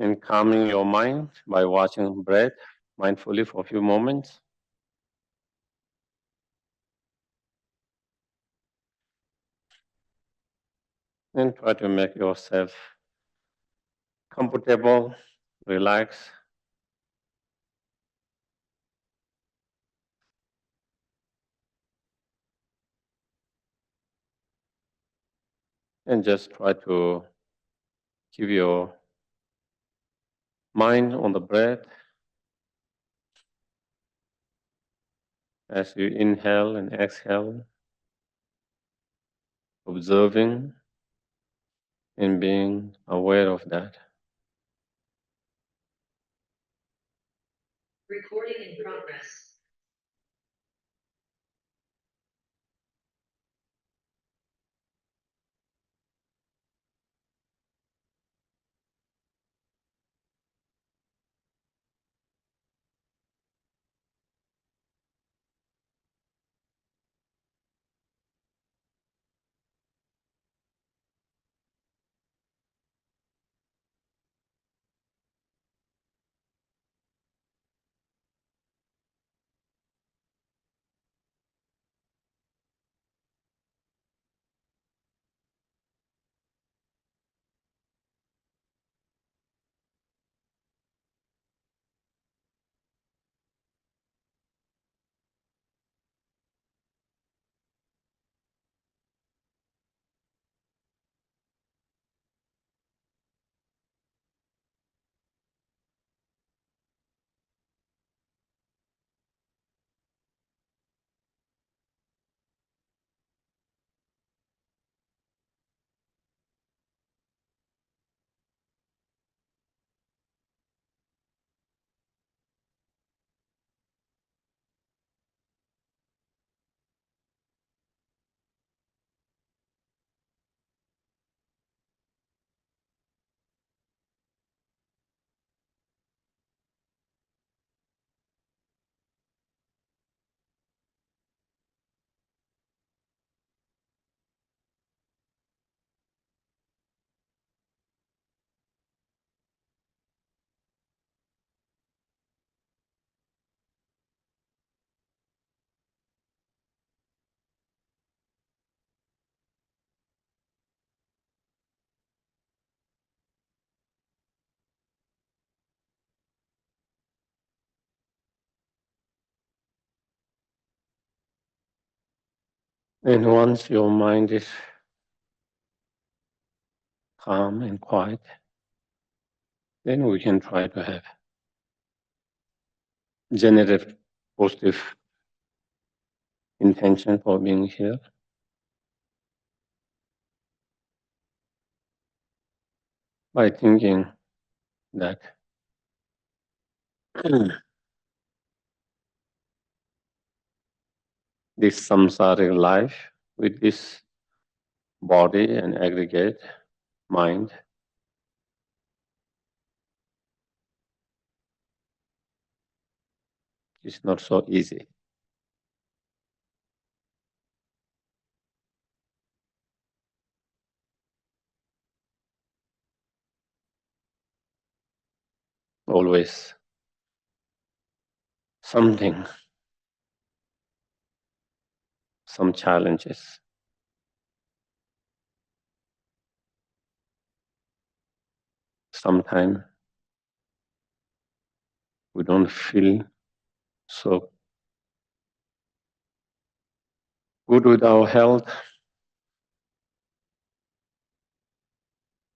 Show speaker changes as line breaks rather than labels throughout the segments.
and calming your mind by watching breath mindfully for a few moments. And try to make yourself comfortable, relaxed, and just try to keep your mind on the breath as you inhale and exhale, observing and being aware of that.
Recording in progress.
And once your mind is calm and quiet, then we can try to have generate positive intention for being here. By thinking that this samsaric life with this body and aggregate mind is not so easy. Always something, some challenges. Sometimes we don't feel so good with our health.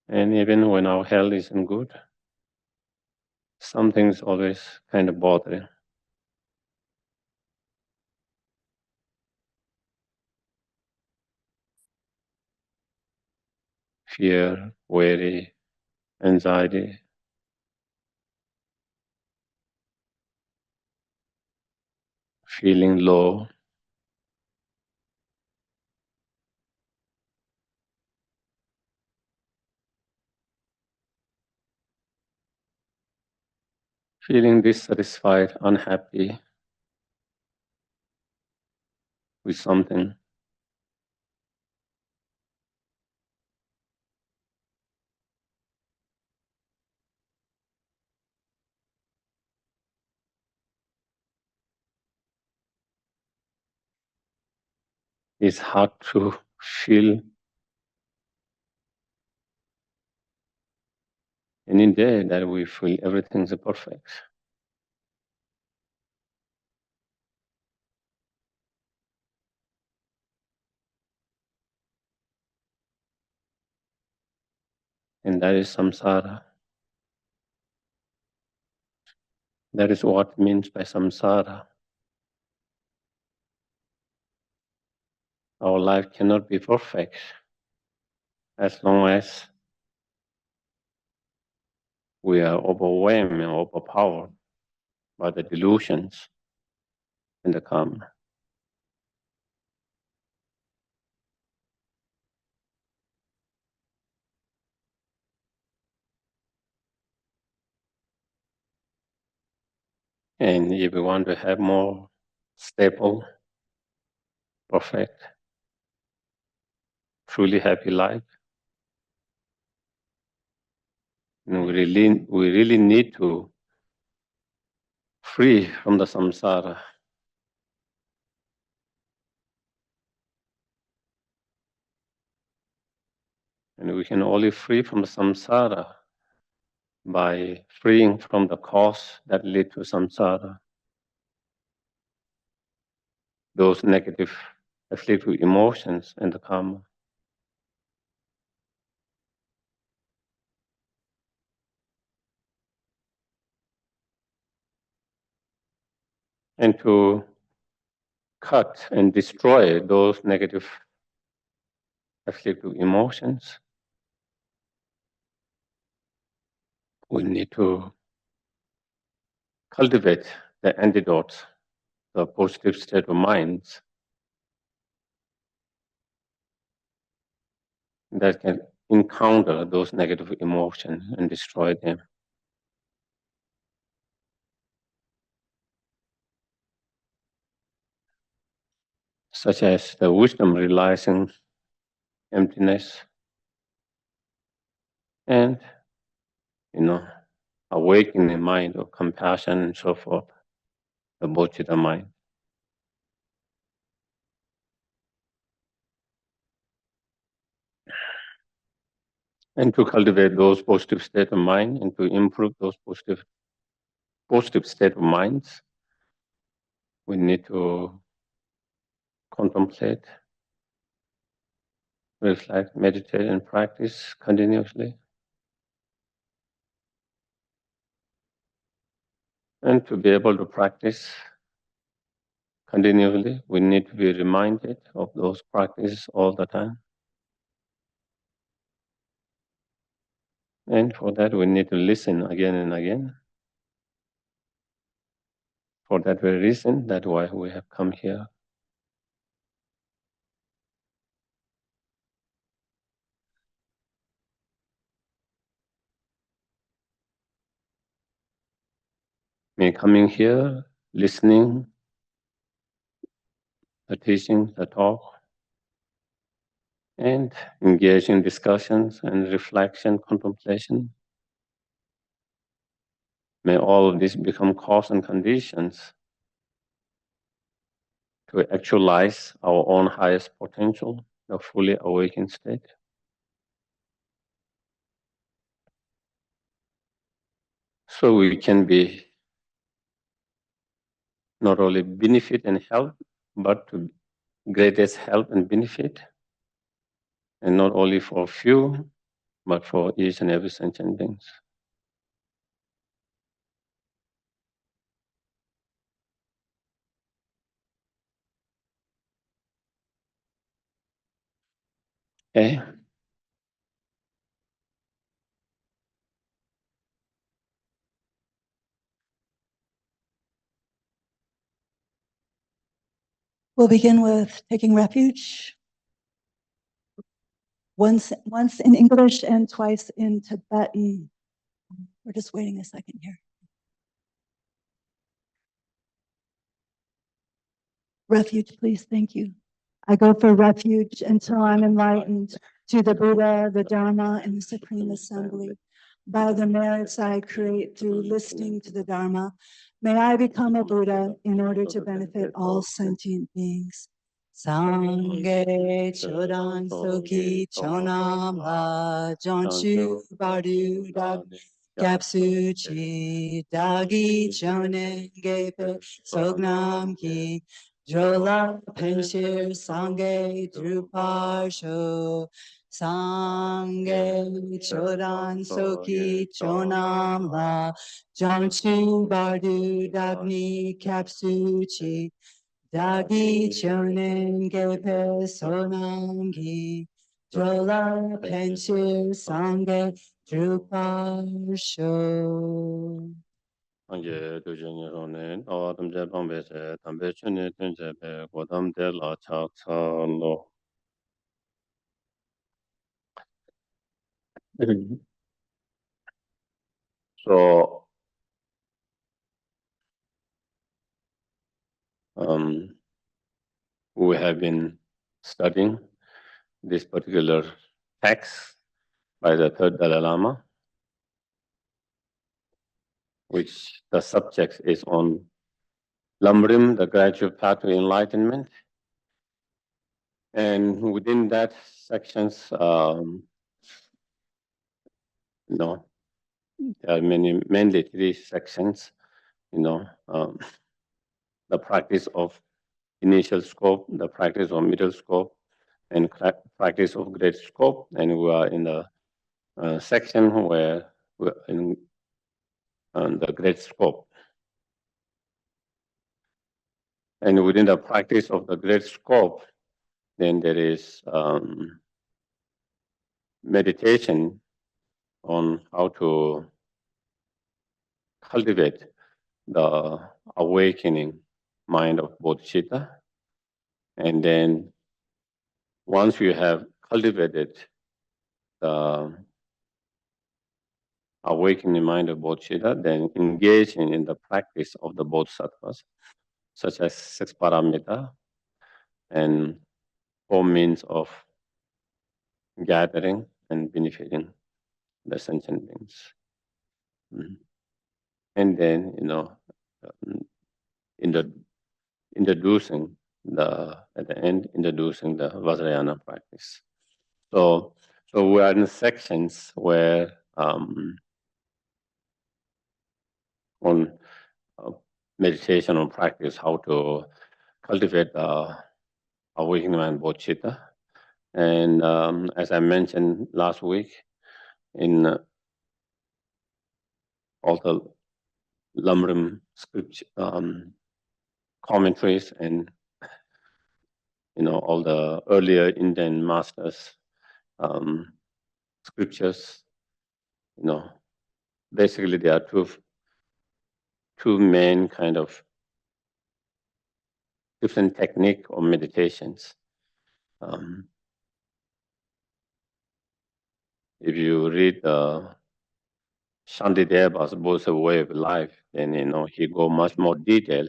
And even when our health isn't good, something's always kind of bothering. Fear, worry, anxiety, feeling low, feeling dissatisfied, unhappy with something. it's hard to feel any day that we feel everything's perfect. And that is samsara. That is what it means by samsara. Our life cannot be perfect as long as we are overwhelmed and overpowered by the delusions and the karma. And if we want to have more stable, perfect, truly happy life, we really need to free from the samsara. And we can only free from the samsara by freeing from the cause that lead to samsara. Those negative afflictive emotions and the karma. And to cut and destroy those negative afflictive emotions, we need to cultivate the antidotes, the positive state of minds that can encounter those negative emotions and destroy them. Such as the wisdom realizing emptiness and, awakening mind of compassion and so forth, the bodhicitta mind. And to cultivate those positive state of mind and to improve those positive state of minds, we need to contemplate, reflect, meditate, and practice continuously. And to be able to practice continually, we need to be reminded of those practices all the time. And for that, we need to listen again and again. For that very reason, that's why we have come here. Me coming here, listening, the teaching, the talk, and engage in discussions and reflection, contemplation. May all of this become cause and conditions to actualize our own highest potential, the fully awakened state. So we can be not only benefit and help, but to greatest help and benefit, and not only for few, but for each and every sentient beings. Okay.
We'll begin with taking refuge. Once in English and twice in Tibetan. We're just waiting a second here. Refuge, please. Thank you. I go for refuge until I'm enlightened to the Buddha, the Dharma, and the Supreme Assembly. By the merits I create through listening to the Dharma, may I become a Buddha in order to benefit all sentient beings. Sangye chodan soki chonam la jonshu baru dag kapsu chi dagi chonen gepe sognam ki jola penshir sangye drupar sho Sangye chodan soki chonam la jonshu baru dagni kapsu chi Dagi chonen gepe sonamgi jola penshir sangye druparsho.
Angye dujeni ronen, awadam jebang beche, tambe chuni tunjebe, godam de la chak sa lo. So, we have been studying this particular text by the Third Dalai Lama, which the subject is on Lamrim, the gradual path to enlightenment. And within that sections, there are mainly three sections, the practice of initial scope, the practice of middle scope, and practice of great scope. And we are in the section where we're in the great scope. And within the practice of the great scope, then there is meditation on how to cultivate the awakening mind of bodhicitta. And then once you have cultivated the awakening mind of bodhicitta, then engaging in the practice of the bodhisattvas, such as six paramita and four means of gathering and benefiting the sentient beings. And then, introducing at the end, introducing the Vajrayana practice. So we are in sections where on meditation on practice, how to cultivate awakening mind bodhicitta. And as I mentioned last week, in all the Lamrim scripture commentaries and all the earlier Indian masters scriptures, basically there are two main kind of different technique or meditations. If you read Shantideva's Bodhisattva way of life, then he go much more detail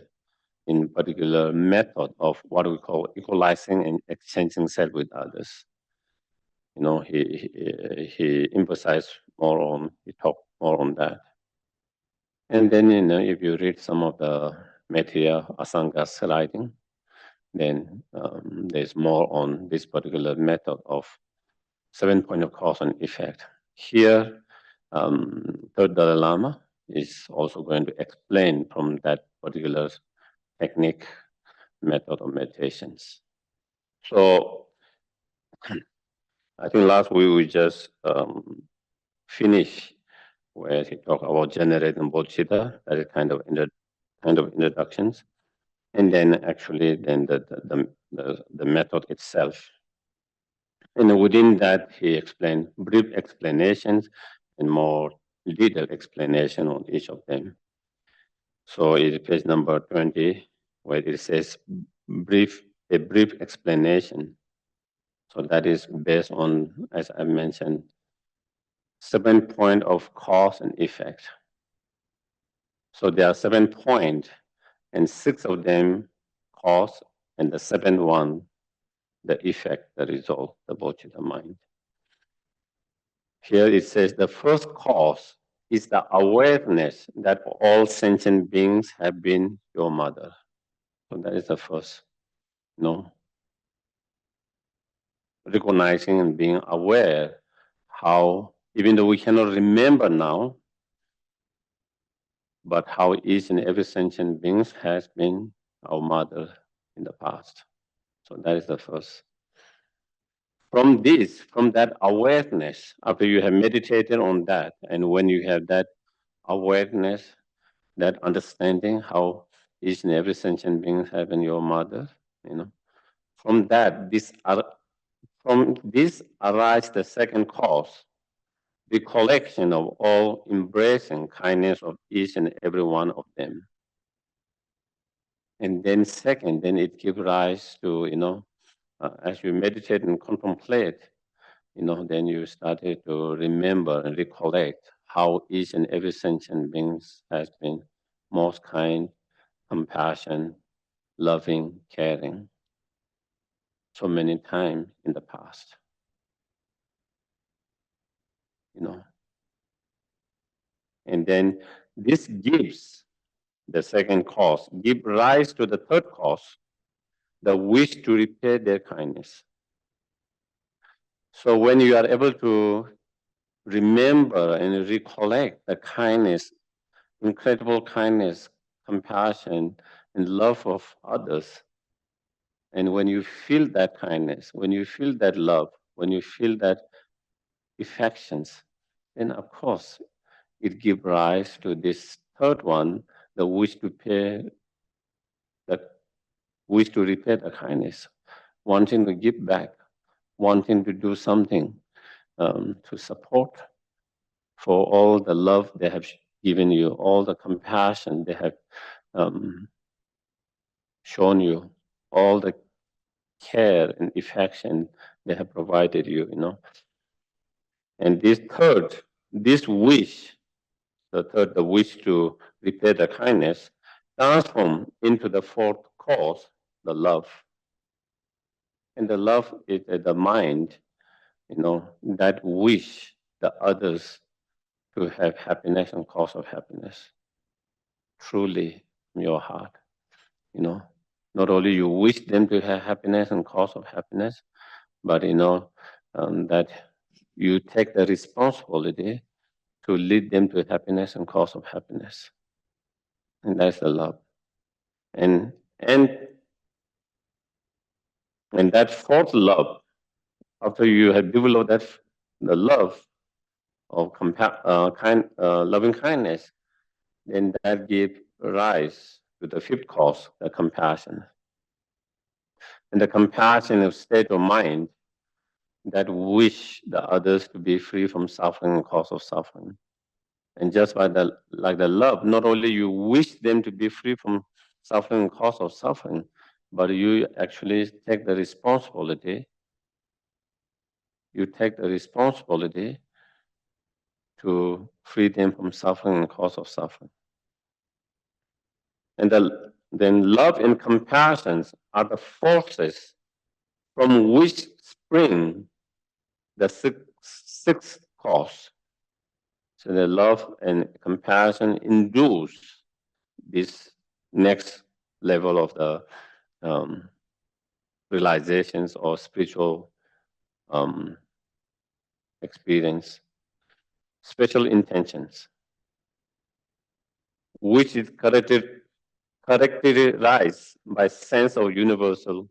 in particular method of what we call equalizing and exchanging self with others. He emphasized more on, he talked more on that. And then, if you read some of the Maitreya Asanga's writing, then there's more on this particular method of 7 point of cause and effect. Here, Third Dalai Lama is also going to explain from that particular technique, method of meditations. So I think last week we just finished where he talked about generating bodhicitta, that is kind of introductions, and then actually then the method itself. And within that, he explained brief explanations and more detailed explanation on each of them. So it's page number 20, where it says a brief explanation. So that is based on, as I mentioned, 7 point of cause and effect. So there are 7 points, and 6 of them cause, and the 7th one, the effect, the result, the bodhicitta mind. Here it says the first cause is the awareness that all sentient beings have been your mother. So that is the first, recognizing and being aware how, even though we cannot remember now, but how each and every sentient being has been our mother in the past. So that is the first. From that awareness, after you have meditated on that, and when you have that awareness, that understanding how each and every sentient being has been your mother, from that, from this arises the second cause, the collection of all embracing kindness of each and every one of them. And then second, then it gives rise to, as you meditate and contemplate, then you started to remember and recollect how each and every sentient being has been most kind, compassion, loving, caring, so many times in the past. And then this gives the second cause, give rise to the third cause, the wish to repay their kindness. So when you are able to remember and recollect the kindness, incredible kindness, compassion, and love of others, and when you feel that kindness, when you feel that love, when you feel that affections, then of course it gives rise to this third one, the wish to repay the kindness, wanting to give back, wanting to do something to support for all the love they have given you, all the compassion they have shown you, all the care and affection they have provided you, And this wish, the wish to repay the kindness, transform into the fourth cause, the love. And the love is the mind, that wish the others to have happiness and cause of happiness. Truly from your heart, Not only you wish them to have happiness and cause of happiness, but that you take the responsibility to lead them to happiness and cause of happiness. And that's the love. And that fourth love, after you have developed the love of loving kindness, then that gives rise to the fifth cause, the compassion. And the compassionate state of mind that wish the others to be free from suffering and cause of suffering. And just by the love, not only you wish them to be free from suffering and cause of suffering, but you actually take the responsibility. You take the responsibility to free them from suffering and cause of suffering. And then love and compassion are the forces from which spring the sixth cause. So the love and compassion induce this next level of the realizations or spiritual experience, special intentions, which is characterized by sense of universal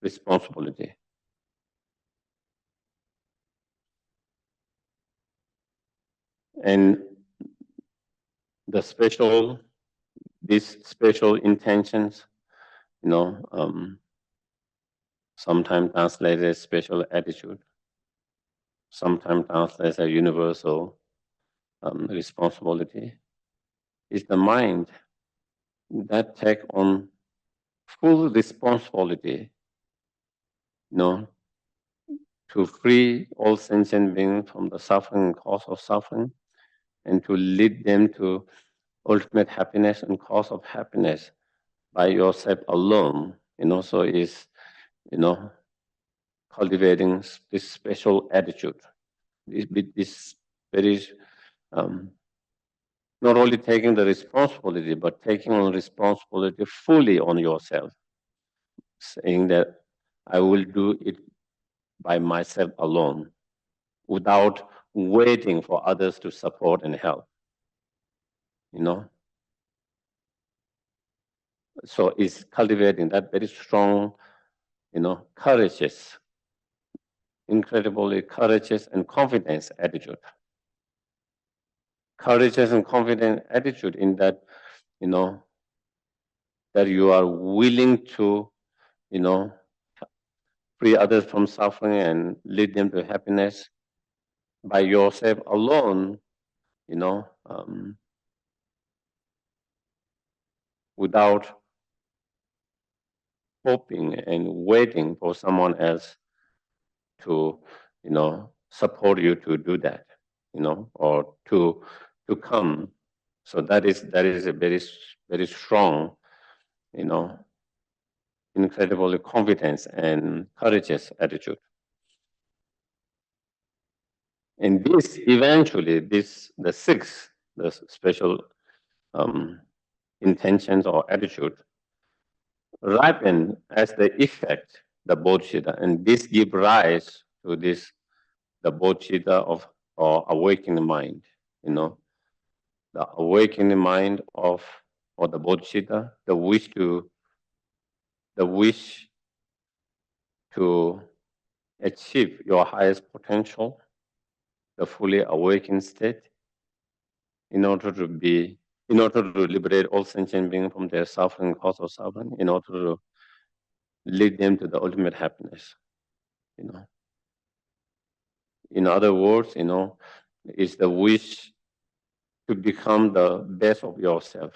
responsibility. And these special intentions, sometimes translated as special attitude, sometimes translated as universal responsibility, is the mind that take on full responsibility, to free all sentient beings from the suffering and cause of suffering, and to lead them to ultimate happiness and cause of happiness by yourself alone. So is, cultivating this special attitude. This very, not only taking the responsibility, but taking on responsibility fully on yourself, saying that I will do it by myself alone, without waiting for others to support and help. So it's cultivating that very strong, courageous, incredibly courageous and confidence attitude. Courageous and confident attitude in that, that you are willing to, free others from suffering and lead them to happiness by yourself alone, without hoping and waiting for someone else to, support you to do that, or to come. So that is a very, very strong, incredibly confidence and courageous attitude. And this eventually, the sixth, the special intentions or attitude, ripen as the effect, the bodhicitta, and this give rise to this, the bodhicitta of or awakening mind, the awakening mind of, or the bodhicitta, the wish to achieve your highest potential, the fully awakened state, in order to liberate all sentient beings from their suffering, cause of suffering, in order to lead them to the ultimate happiness. In other words, is the wish to become the best of yourself.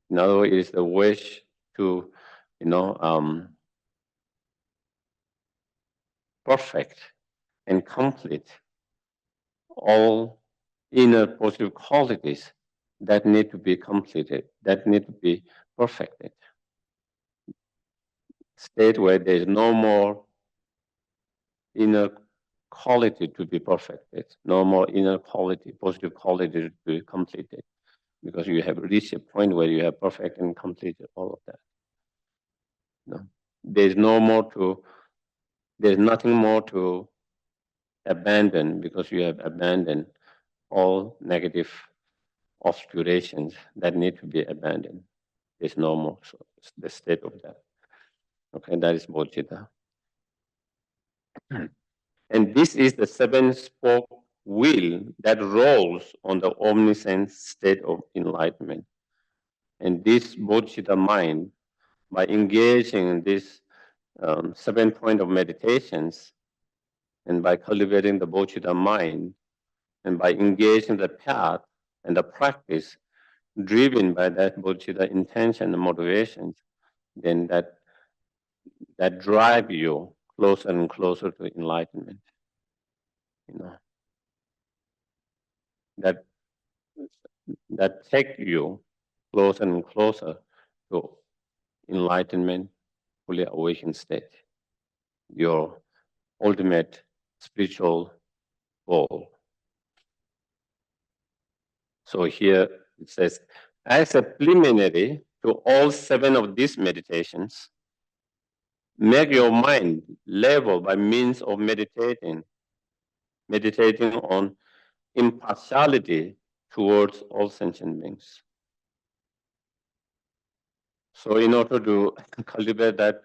In other words, it is the wish to, perfect and complete all inner positive qualities that need to be completed, that need to be perfected. State where there is no more inner quality to be perfected, no more inner quality, positive quality to be completed, because you have reached a point where you have perfected and completed all of that. There's nothing more to abandon, because you have abandoned all negative obscurations that need to be abandoned. There's no more. So it's the state of that. Okay, that is bodhicitta. And this is the seven-spoke wheel that rolls on the omniscient state of enlightenment. And this bodhicitta mind, by engaging in this 7 point of meditations, and by cultivating the bodhicitta mind, and by engaging the path and the practice driven by that bodhicitta intention and motivations, then that drive you closer and closer to enlightenment. That take you closer and closer to enlightenment, fully awakened state, your ultimate spiritual goal. So here it says, as a preliminary to all 7 of these meditations, make your mind level by means of meditating on impartiality towards all sentient beings. So in order to cultivate that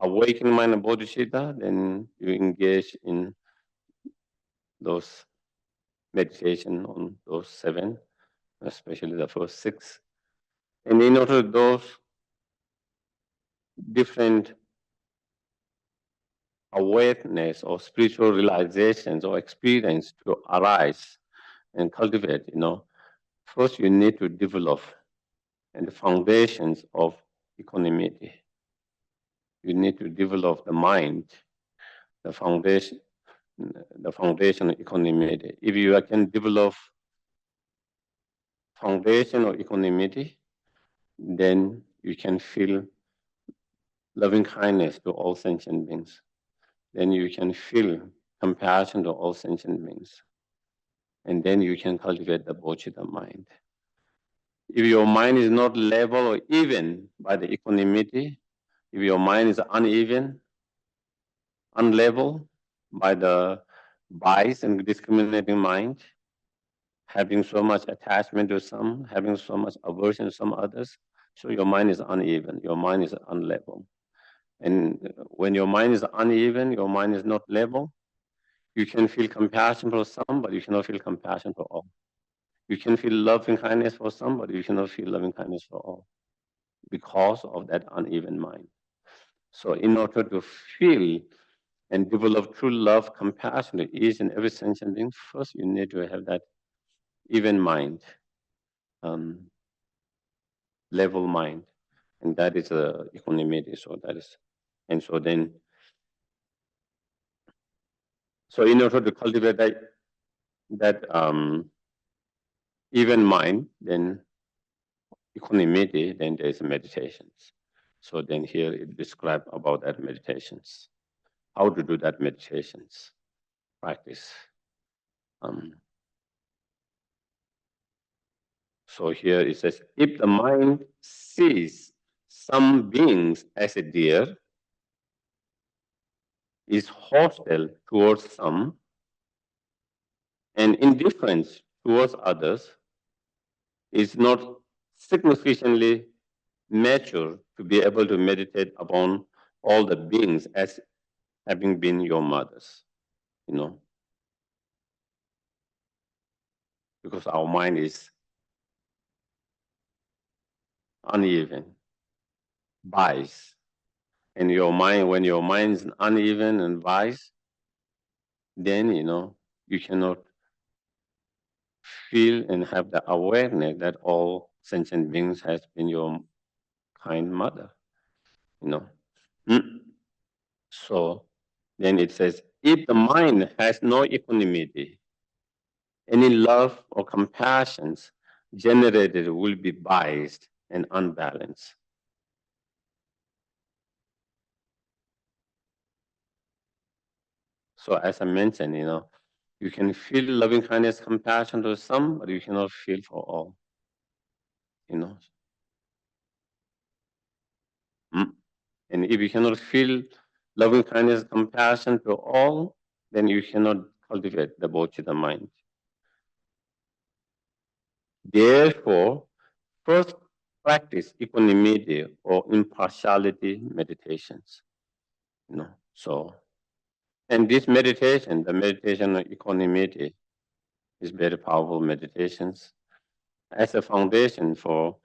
awakening mind of bodhicitta, then you engage in those meditation on those 7, especially the first 6. And in order those different awareness or spiritual realizations or experience to arise and cultivate, first you need to develop and the foundations of equanimity. You need to develop the mind, the foundation of equanimity. If you can develop foundation of equanimity, then you can feel loving kindness to all sentient beings. Then you can feel compassion to all sentient beings. And then you can cultivate the bodhicitta mind. If your mind is not level or even by the equanimity, if your mind is uneven, unlevel by the bias and discriminating mind, having so much attachment to some, having so much aversion to some others, so your mind is uneven, your mind is unlevel. And when your mind is uneven, your mind is not level, you can feel compassion for some, but you cannot feel compassion for all. You can feel loving kindness for some, but you cannot feel loving kindness for all because of that uneven mind. So in order to feel and develop true love, compassion to each and every sentient being, first you need to have that even mind, level mind, and that is equanimity. So that is, and so then, so in order to cultivate that even mind, then equanimity, then there is meditations. So then here it describes about that meditations, how to do that meditations practice. So here it says, if the mind sees some beings as a deer, is hostile towards some, and indifference towards others, is not significantly mature to be able to meditate upon all the beings as having been your mothers, you know. Because our mind is uneven, biased. And your mind, when your mind is uneven and biased, then, you know, you cannot feel and have the awareness that all sentient beings has been your kind mother, you know. So then it says, if the mind has no equanimity, any love or compassions generated will be biased and unbalanced. So as I mentioned, you know, you can feel loving kindness, compassion to some, but you cannot feel for all, you know. And if you cannot feel loving kindness, compassion to all, then you cannot cultivate the bodhicitta mind. Therefore, first practice equanimity or impartiality meditations. You know, so, and this meditation, the meditation of equanimity, is very powerful meditations as a foundation for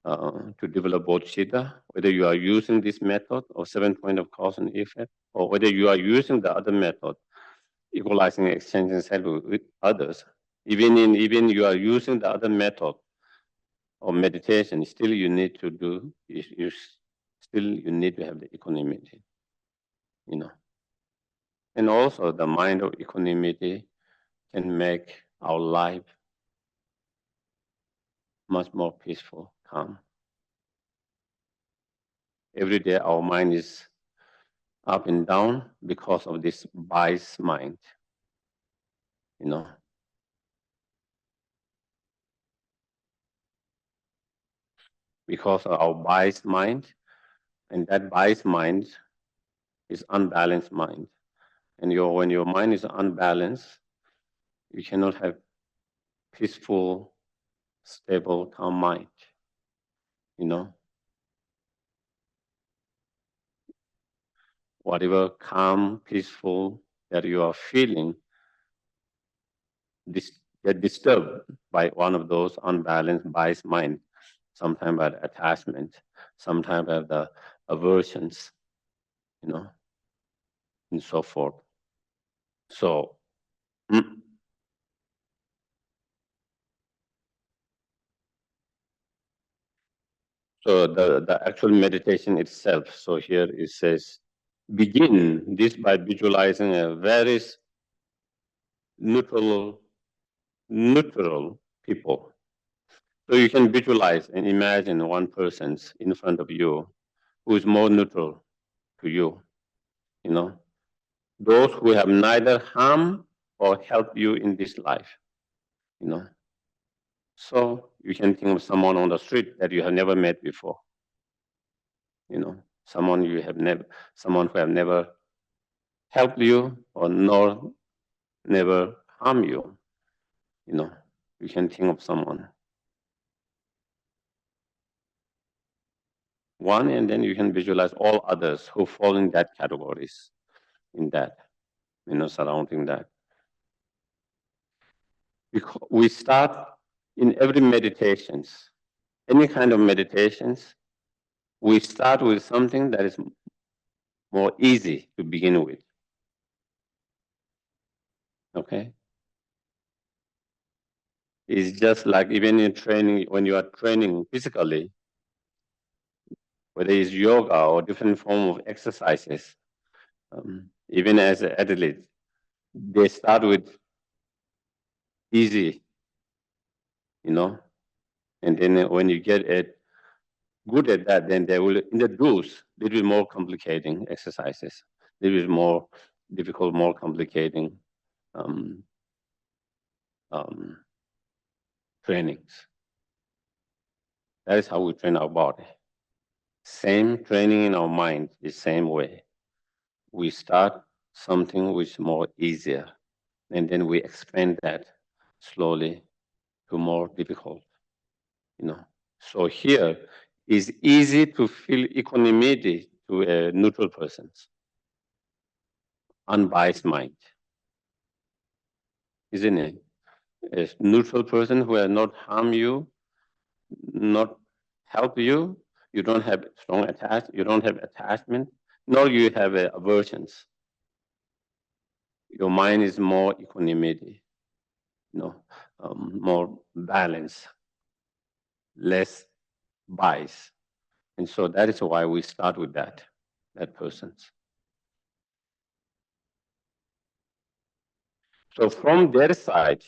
to develop bodhicitta, whether you are using this method of 7 point of cause and effect, or whether you are using the other method, equalizing, exchanging self with others. Even you are using the other method of meditation, still you need to do, still you need to have the equanimity, you know. And also the mind of equanimity can make our life much more peaceful, calm. Every day our mind is up and down because of this biased mind, you know. Because of our biased mind, and that biased mind is unbalanced mind. And when your mind is unbalanced, you cannot have peaceful, stable, calm mind, you know. Whatever calm, peaceful that you are feeling, get disturbed by one of those unbalanced, biased mind. Sometimes by the attachment, sometimes by the aversions, you know, and so forth. So, so the actual meditation itself. So here it says, begin this by visualizing a very neutral people. So you can visualize and imagine one person's in front of you who is more neutral to you, you know, those who have neither harm or help you in this life, you know. So you can think of someone on the street that you have never met before. Someone who have never helped you or nor never harm you. You can think of someone. One, and then you can visualize all others who fall in that categories, in that, surrounding that. We start in every meditations, any kind of meditations, we start with something that is more easy to begin with. Okay? It's just like even in training, when you are training physically, whether it's yoga or different form of exercises, even as an athlete, they start with easy, and then when you get good at that, then they will introduce a little bit more complicating exercises, a little bit more difficult, more complicating trainings. That is how we train our body. Same training in our mind, the same way. We start something which is more easier, and then we expand that slowly to more difficult. So here is easy to feel equanimity to a neutral person, unbiased mind, isn't it? A neutral person who has not harmed you, not help you, you don't have you don't have attachment, nor you have aversions. Your mind is more equanimity, more balance, less bias. And so that is why we start with that person. So from their side,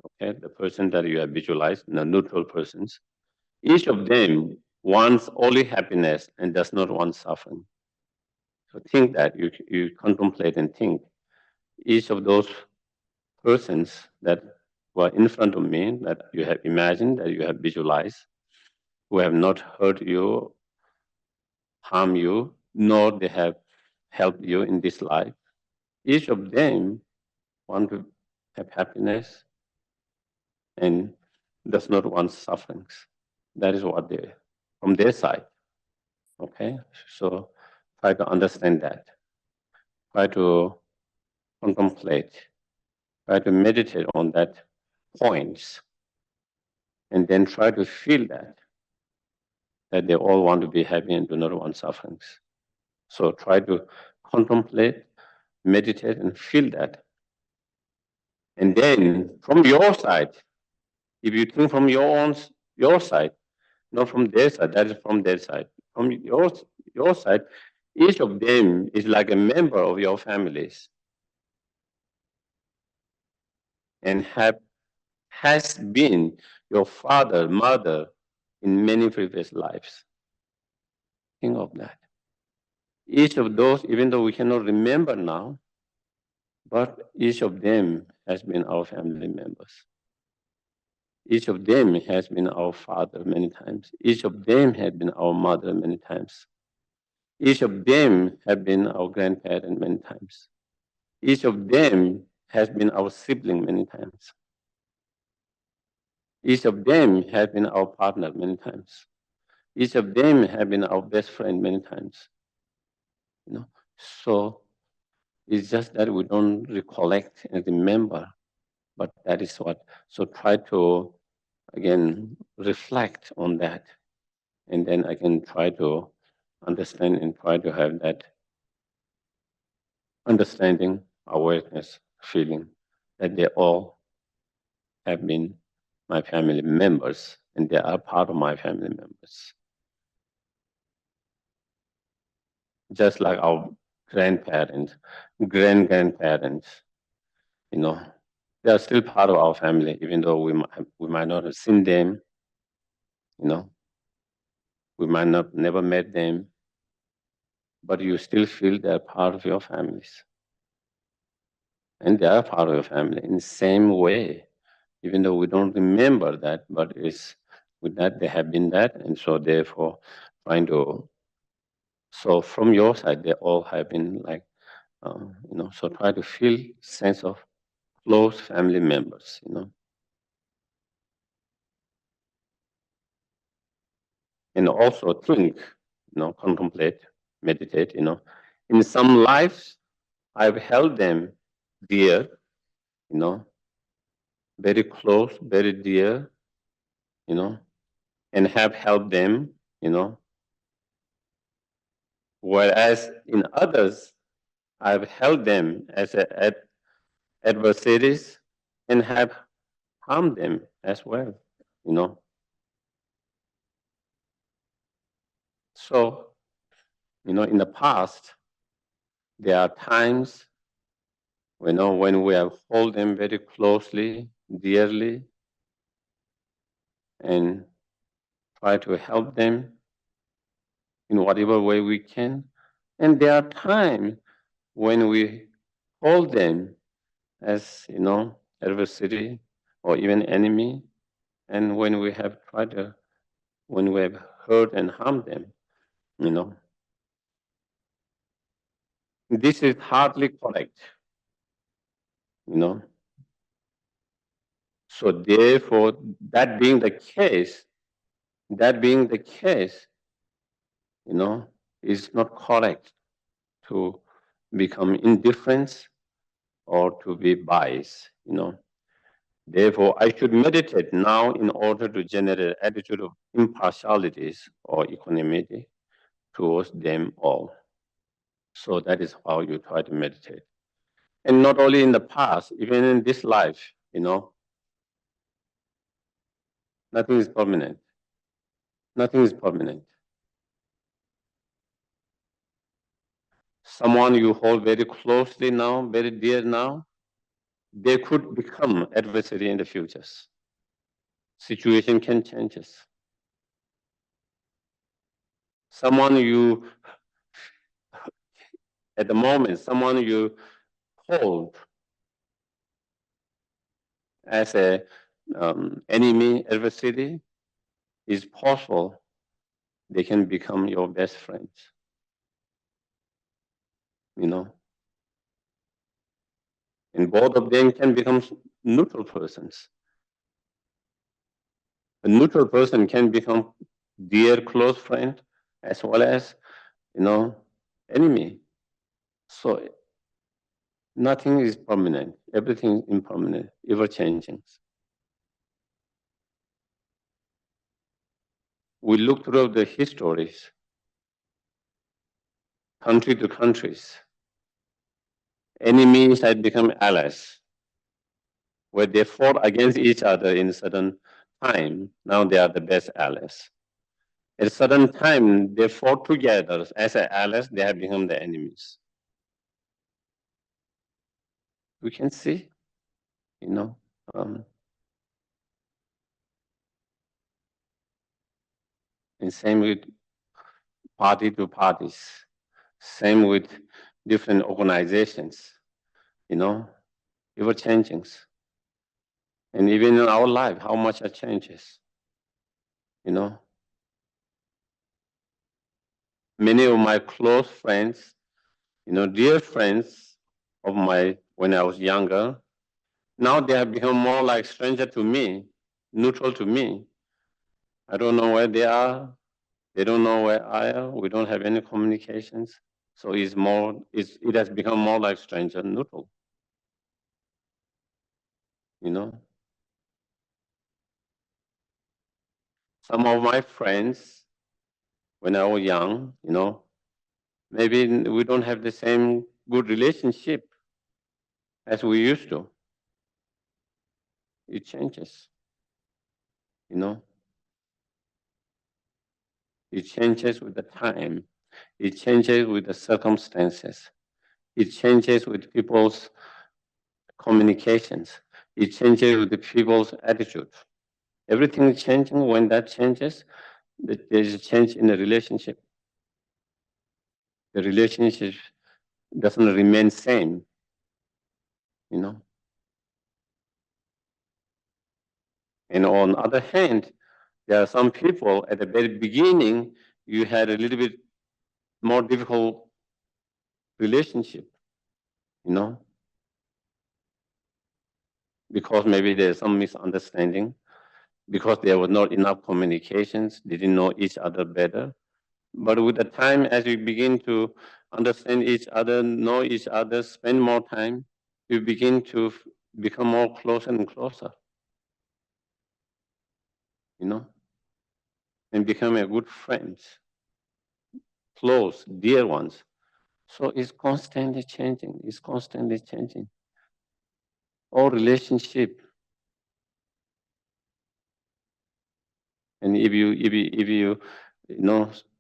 okay, the person that you have visualized, the neutral persons, each of them wants only happiness and does not want suffering. So think that, you contemplate and think. Each of those persons that were in front of me, that you have imagined, that you have visualized, who have not hurt you, harm you, nor they have helped you in this life. Each of them want to have happiness and does not want sufferings. That is what they, from their side. Okay, so try to understand that. Try to contemplate. Try to meditate on that points, and then try to feel that they all want to be happy and do not want sufferings. So try to contemplate, meditate, and feel that. And then from your side, if you think from your side, not from their side, that is from their side. From your side, each of them is like a member of your families and has been your father, mother in many previous lives. Think of that. Each of those, even though we cannot remember now, but each of them has been our family members. Each of them has been our father many times. Each of them has been our mother many times. Each of them have been our grandparent many times. Each of them has been our sibling many times. Each of them has been our partner many times. Each of them have been our best friend many times. So it's just that we don't recollect and remember, but that is what. So try to, again, reflect on that, and then I can try to understand and try to have that understanding, awareness, feeling that they all have been my family members and they are part of my family members. Just like our grandparents, grandparents, they are still part of our family, even though we might not have seen them, we might not never met them, but you still feel they're part of your families. And they are part of your family in the same way, even though we don't remember that, but it's with that, they have been that, and so therefore trying to. So from your side, they all have been like, so try to feel sense of close family members, and also think, contemplate, meditate, In some lives, I've held them dear, very close, very dear, and have helped them, Whereas in others, I've held them as adversaries and have harmed them as well, So, in the past, there are times, when we have hold them very closely, dearly, and try to help them in whatever way we can. And there are times when we hold them as, adversary or even enemy, and when we have hurt and harmed them, This is hardly correct, So therefore, that being the case, is not correct to become indifferent or to be biased, Therefore, I should meditate now in order to generate an attitude of impartialities or equanimity towards them all. So that is how you try to meditate. And not only in the past, even in this life, nothing is permanent. Nothing is permanent. Someone you hold very closely now, very dear now, they could become adversary in the futures. Situation can change. Someone at the moment, someone you hold as a enemy, adversary, is possible they can become your best friends. And both of them can become neutral persons. A neutral person can become dear close friend as well as, enemy. So nothing is permanent. Everything is impermanent, ever changing. We look through the histories, country to countries. Enemies had become allies, where they fought against each other in a certain time. Now they are the best allies. At a certain time, they fought together as allies. They have become the enemies. We can see, and same with party to parties, same with different organizations, ever changing. And even in our life, how much it changes, Many of my close friends, dear friends of when I was younger, now they have become more like stranger to me, neutral to me. I don't know where they are. They don't know where I am. We don't have any communications. So it has become more like stranger, neutral. Some of my friends, when I was young, maybe we don't have the same good relationship as we used to. It changes, It changes with the time. It changes with the circumstances. It changes with people's communications. It changes with the people's attitude. Everything is changing. When that changes, there is a change in the relationship. The relationship doesn't remain same, And on the other hand, There are some people at the very beginning, you had a little bit more difficult relationship, because maybe there's some misunderstanding, because there was not enough communications, they didn't know each other better. But with the time, as you begin to understand each other, know each other, spend more time, you begin to become more closer and closer, and become a good friends, close, dear ones. So it's constantly changing. It's constantly changing. All relationship. And if you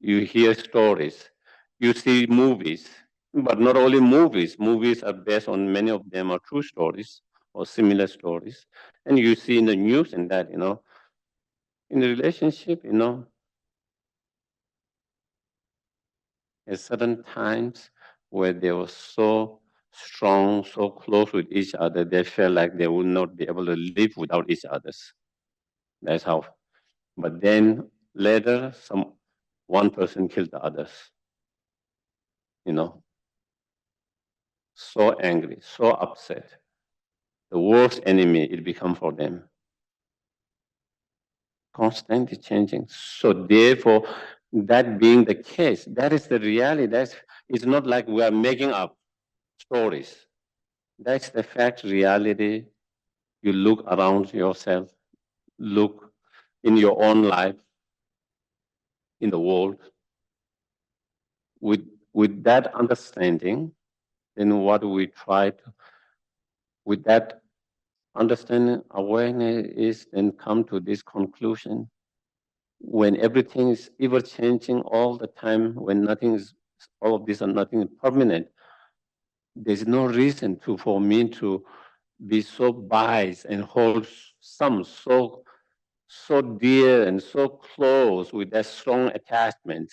you hear stories, you see movies, but not only movies. Movies are based on, many of them are true stories or similar stories, and you see in the news and that in the relationship, at certain times where they were so strong, so close with each other, they felt like they would not be able to live without each other. That's how. But then later, one person killed the others. So angry, so upset. The worst enemy it become for them. Constantly changing. So therefore, that being the case, that is the reality. It's not like we are making up stories. That's the fact, reality. You look around yourself, look in your own life, in the world. With that understanding, then what we try to, with that understanding, awareness is then come to this conclusion. When everything is ever changing all the time, when nothing is, all of this and nothing is permanent, there's no reason for me to be so biased and hold some so dear and so close with that strong attachment.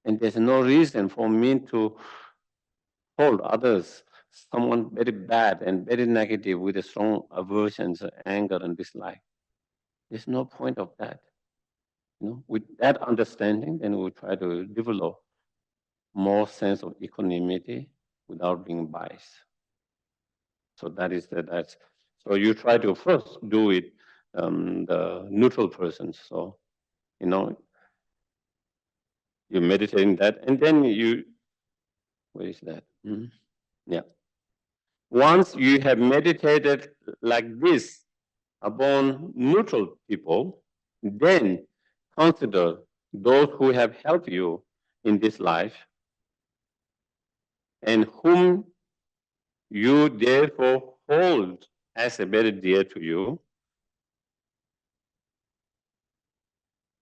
And there's no reason for me to hold others, someone very bad and very negative with a strong aversions, anger and dislike. There's no point of that. With that understanding, then we try to develop more sense of equanimity without being biased. So that's. So you try to first do it, the neutral person. So, you're meditating that, and then where is that? Yeah. Once you have meditated like this upon neutral people, then consider those who have helped you in this life and whom you therefore hold as a very dear to you,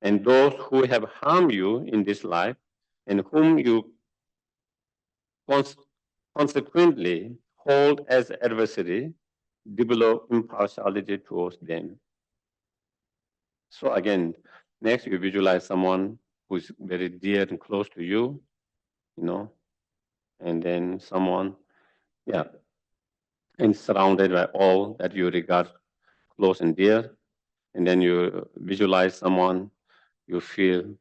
and those who have harmed you in this life and whom you consequently hold as adversary, develop impartiality towards them. So again, next you visualize someone who's very dear and close to you, and then someone, and surrounded by all that you regard close and dear, and then you visualize someone you feel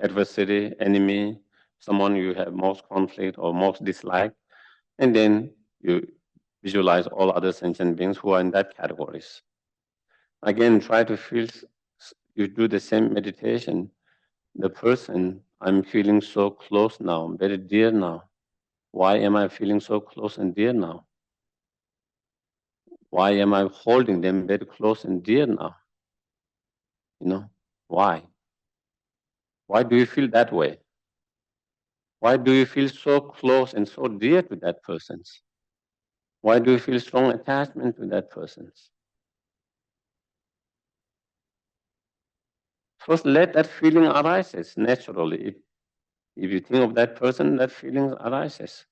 adversary, enemy, someone you have most conflict or most dislike, and then you visualize all other sentient beings who are in that categories. Again, try to feel, you do the same meditation. The person I'm feeling so close now, very dear now. Why am I feeling so close and dear now? Why am I holding them very close and dear now? Why? Why do you feel that way? Why do you feel so close and so dear to that person? Why do you feel strong attachment to that person? First, let that feeling arises naturally. If you think of that person, that feeling arises.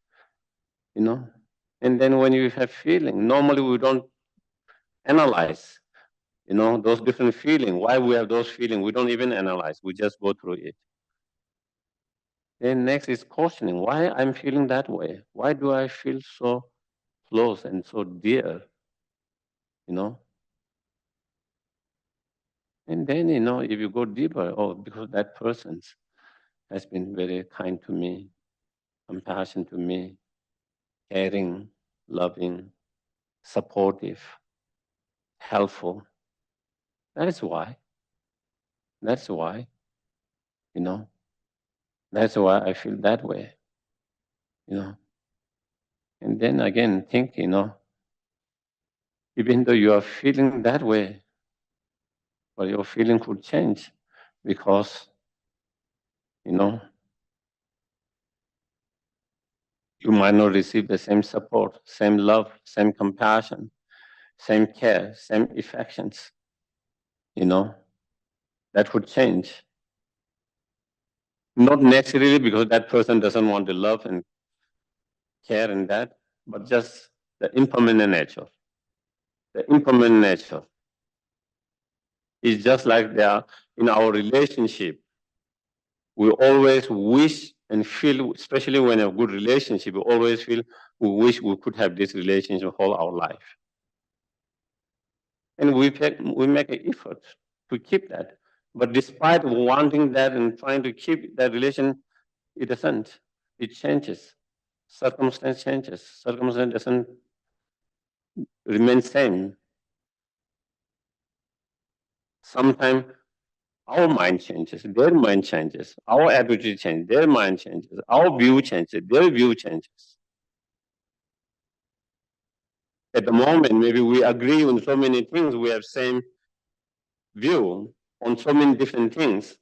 And then when you have feeling, normally we don't analyze, those different feelings. Why we have those feelings, we don't even analyze. We just go through it. Then next is questioning, why I'm feeling that way? Why do I feel so close and so dear? And then, if you go deeper, because that person has been very kind to me, compassionate to me, caring, loving, supportive, helpful. That is why. That's why, that's why I feel that way, you know. And then again, think, even though you are feeling that way, but your feeling could change because, you might not receive the same support, same love, same compassion, same care, same affections, that would change. Not necessarily because that person doesn't want to love and care and that, but just the impermanent nature. The impermanent nature is just like they are in our relationship. We always wish and feel, especially when a good relationship, we always feel we wish we could have this relationship all our life. And we make an effort to keep that. But despite wanting that and trying to keep that relation, it doesn't. It changes. Circumstance changes. Circumstance doesn't remain same. Sometimes our mind changes, their mind changes, our attitude changes, their mind changes, our view changes, their view changes. At the moment, maybe we agree on so many things, we have same view on so many different things,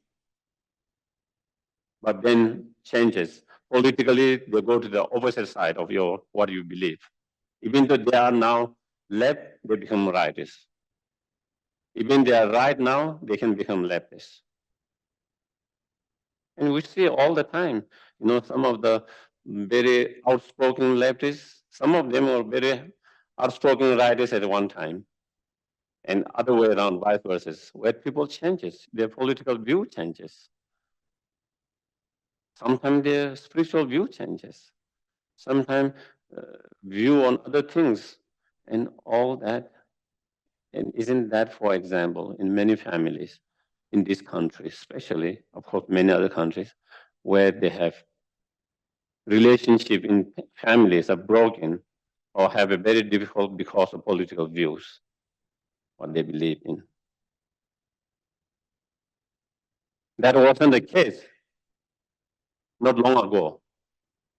but then changes. Politically, they go to the opposite side of what you believe. Even though they are now left, they become rightists. Even they are right now, they can become leftists. And we see all the time, some of the very outspoken leftists, some of them are very outspoken rightists at one time, and other way around, vice versa, where people changes, their political view changes. Sometimes their spiritual view changes. Sometimes view on other things and all that. And isn't that, for example, in many families in this country, especially, of course, many other countries, where they have relationship in families are broken or have a very difficult because of political views, what they believe in. That wasn't the case not long ago,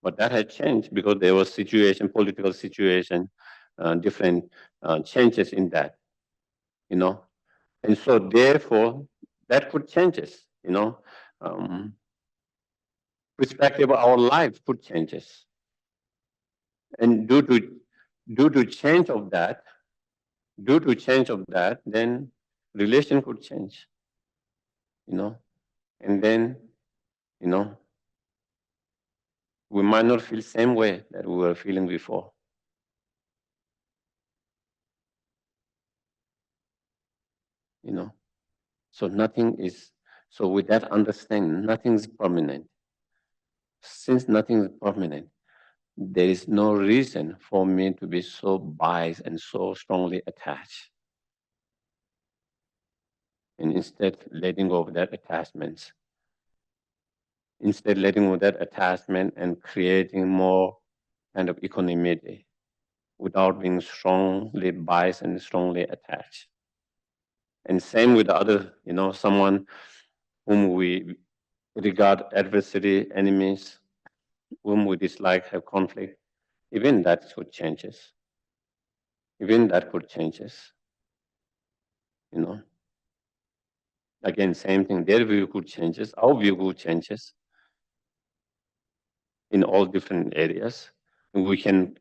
but that had changed because there was political situation, different changes in that, and so therefore that could changes, perspective of our life could changes, and due to change of that, then relation could change, and then, we might not feel same way that we were feeling before. So so with that understanding, nothing is permanent. Since nothing is permanent, there is no reason for me to be so biased and so strongly attached. And instead, letting go of that attachment. Instead, letting go of that attachment and creating more kind of equanimity without being strongly biased and strongly attached. And same with the other, someone whom we regard adversary, enemies, whom we dislike, have conflict, even that could changes. Even that could changes. Again, same thing. Their view could changes. Our view could changes in all different areas. And we can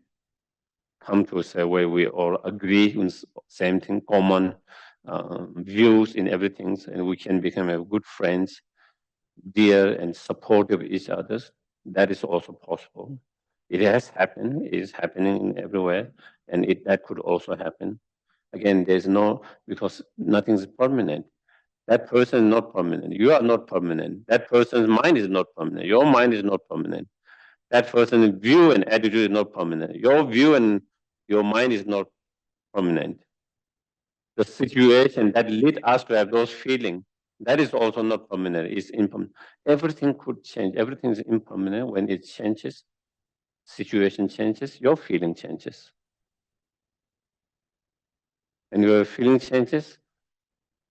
come to a where we all agree on same thing, common views in everything, and we can become a good friends, dear and supportive of each other. That is also possible. It has happened. It is happening everywhere, and that could also happen. Again, because nothing is permanent. That person is not permanent. You are not permanent. That person's mind is not permanent. Your mind is not permanent. That person's view and attitude is not permanent. Your view and your mind is not permanent. the situation that lead us to have those feelings, that is also not permanent, it's impermanent. Everything could change, everything is impermanent. When it changes, situation changes, your feeling changes. And your feeling changes,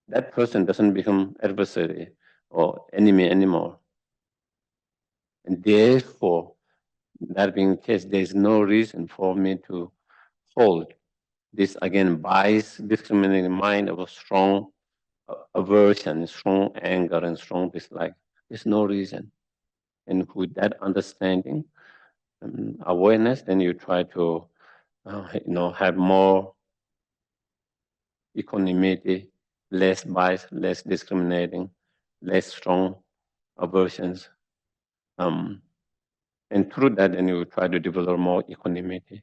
that person doesn't become adversary or enemy anymore. And therefore, that being the case, there is no reason for me to hold this, again, bias, discriminating mind of a strong aversion, strong anger, and strong dislike. There's no reason. And with that understanding, awareness, then you try to, have more equanimity, less bias, less discriminating, less strong aversions. And through that, then you try to develop more equanimity,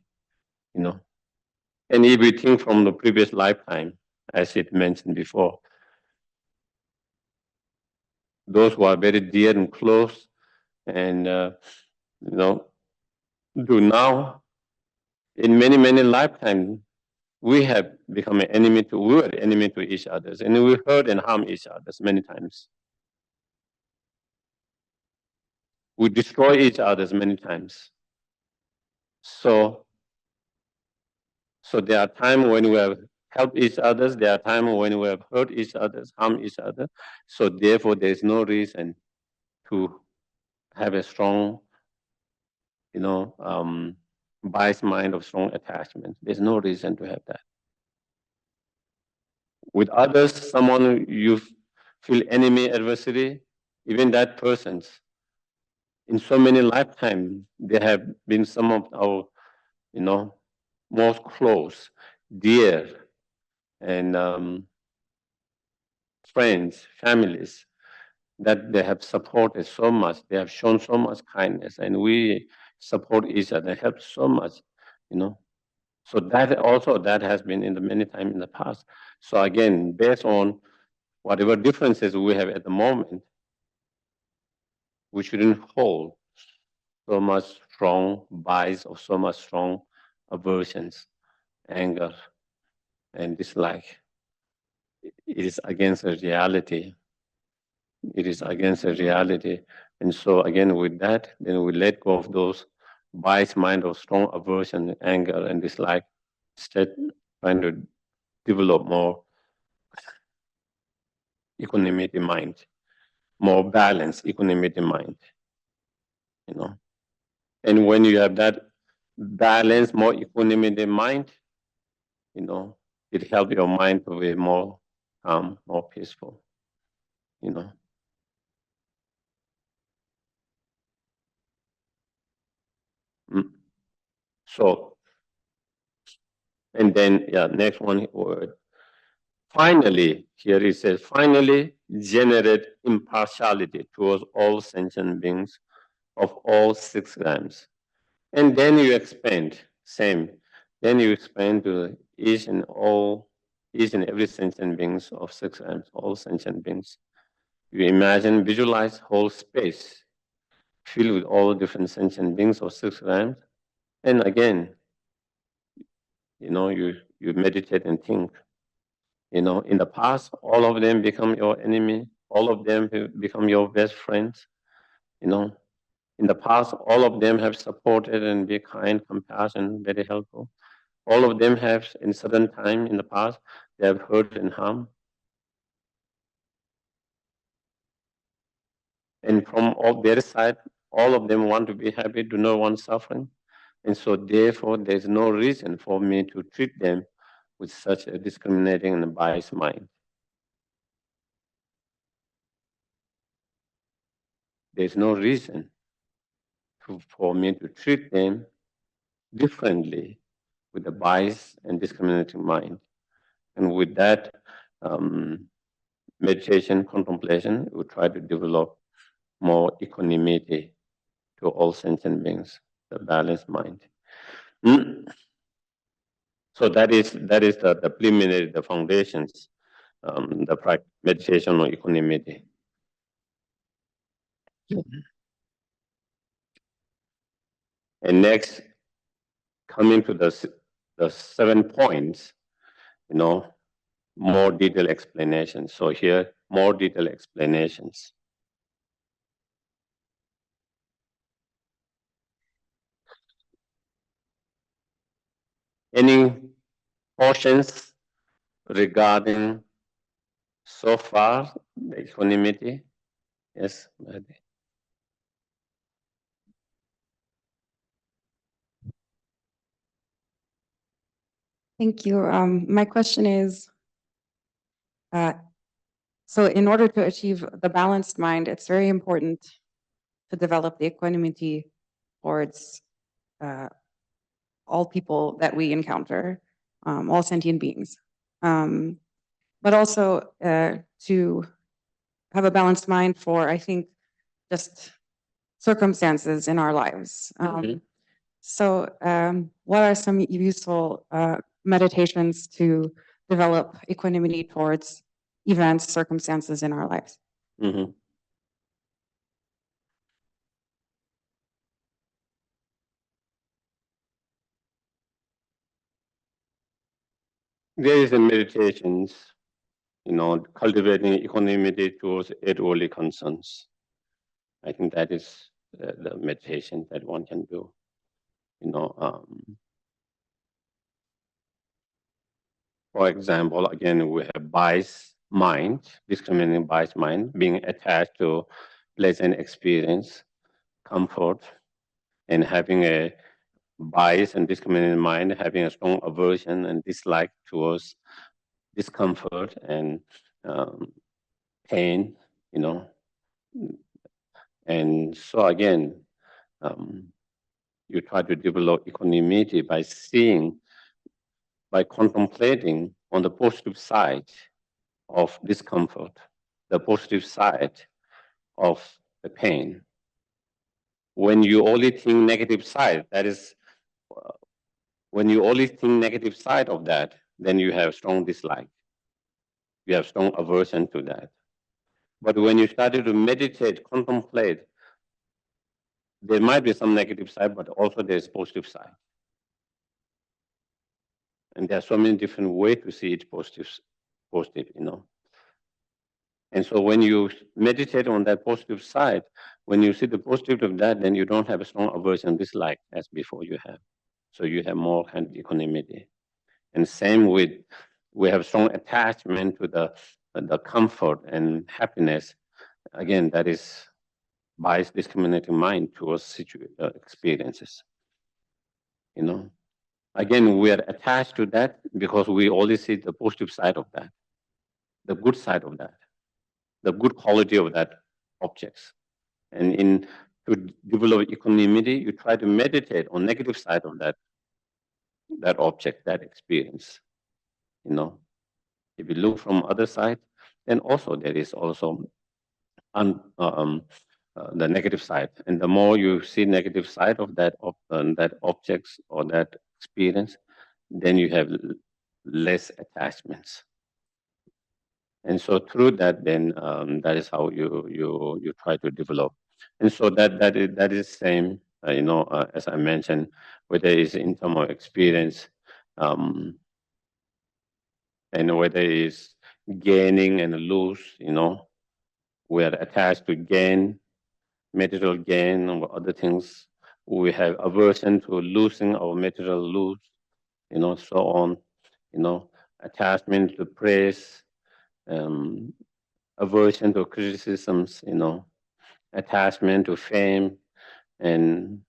And if you think from the previous lifetime, as it mentioned before, those who are very dear and close, and do now, in many, many lifetimes, we have become we were enemy to each other, and we hurt and harm each other many times. We destroy each other many times. So there are times when we have helped each other, there are times when we have hurt each other, harmed each other. So therefore, there is no reason to have a strong, biased mind of strong attachment. There's no reason to have that. With others, someone you feel enemy, adversary, even that person's, in so many lifetimes, they have been some of our, most close, dear, and friends, families, that they have supported so much, they have shown so much kindness, and we support each other, help so much, So that has been in the many times in the past. So again, based on whatever differences we have at the moment, we shouldn't hold so much strong bias or so much strong aversions, anger, and dislike. It is against the reality. It is against the reality. And so again, with that, then we let go of those biased mind of strong aversion, anger, and dislike, instead trying to develop more equanimity mind, more balanced equanimity mind, And when you have that balanced, more equanimity mind, it helps your mind to be more calm, more peaceful, Mm. So, and then, next one word. Finally, here it says, finally generate impartiality towards all sentient beings of all 6 grams. And then you expand, same. Then you expand to each and every sentient beings of 6 grams, all sentient beings. You imagine, visualize whole space filled with all different sentient beings of 6 grams. And again, you meditate and think. In the past, all of them become your enemy. All of them become your best friends. In the past, all of them have supported and be kind, compassion, very helpful. All of them have, in certain time in the past, they have hurt and harmed. And from all their side, all of them want to be happy, do not want suffering. And so therefore, there's no reason for me to treat them with such a discriminating and biased mind. There's no reason for me to treat them differently with a biased and discriminating mind. And with that meditation, contemplation, we try to develop more equanimity to all sentient beings, the balanced mind. So that is the preliminary, the foundations, the meditation on equanimity. And next, coming to the 7 points, more detailed explanations. So here, more detailed explanations. Any portions regarding so far the equanimity? Yes, Mahdi.
Thank you. My question is, so in order to achieve the balanced mind, it's very important to develop the equanimity towards all people that we encounter, all sentient beings. But also to have a balanced mind for, I think, just circumstances in our lives. So what are some useful meditations to develop equanimity towards events, circumstances in our lives?
Mm-hmm. There is a meditations, cultivating equanimity towards 8 worldly concerns. I think that is the meditation that one can do. For example, again, we have biased mind, discriminating biased mind, being attached to pleasant experience, comfort, and having a biased and discriminating mind, having a strong aversion and dislike towards discomfort and pain, And so again, you try to develop equanimity by seeing, by contemplating on the positive side of discomfort, the positive side of the pain. When you only think negative side, that is, when you only think negative side of that, then you have strong dislike. You have strong aversion to that. But when you started to meditate, contemplate, there might be some negative side, but also there's positive side. And there are so many different ways to see it positive. And so when you meditate on that positive side, when you see the positive of that, then you don't have a strong aversion, dislike as before you have. So you have more kind of equanimity. And same with, we have strong attachment to the comfort and happiness. Again, that is biased, discriminating mind towards experiences. Again, we are attached to that because we only see the positive side of that, the good side of that, the good quality of that objects. And to develop equanimity, you try to meditate on negative side of that object, that experience. If you look from other side, then also there is also the negative side. And the more you see negative side of that objects or that experience, then you have less attachments. And so through that, then that is how you try to develop. And so that is same, as I mentioned, whether it's in terms of experience, and whether it's gaining and lose, we are attached to gain, material gain, or other things. We have aversion to losing our material lose, so on, attachment to praise, aversion to criticisms, attachment to fame, and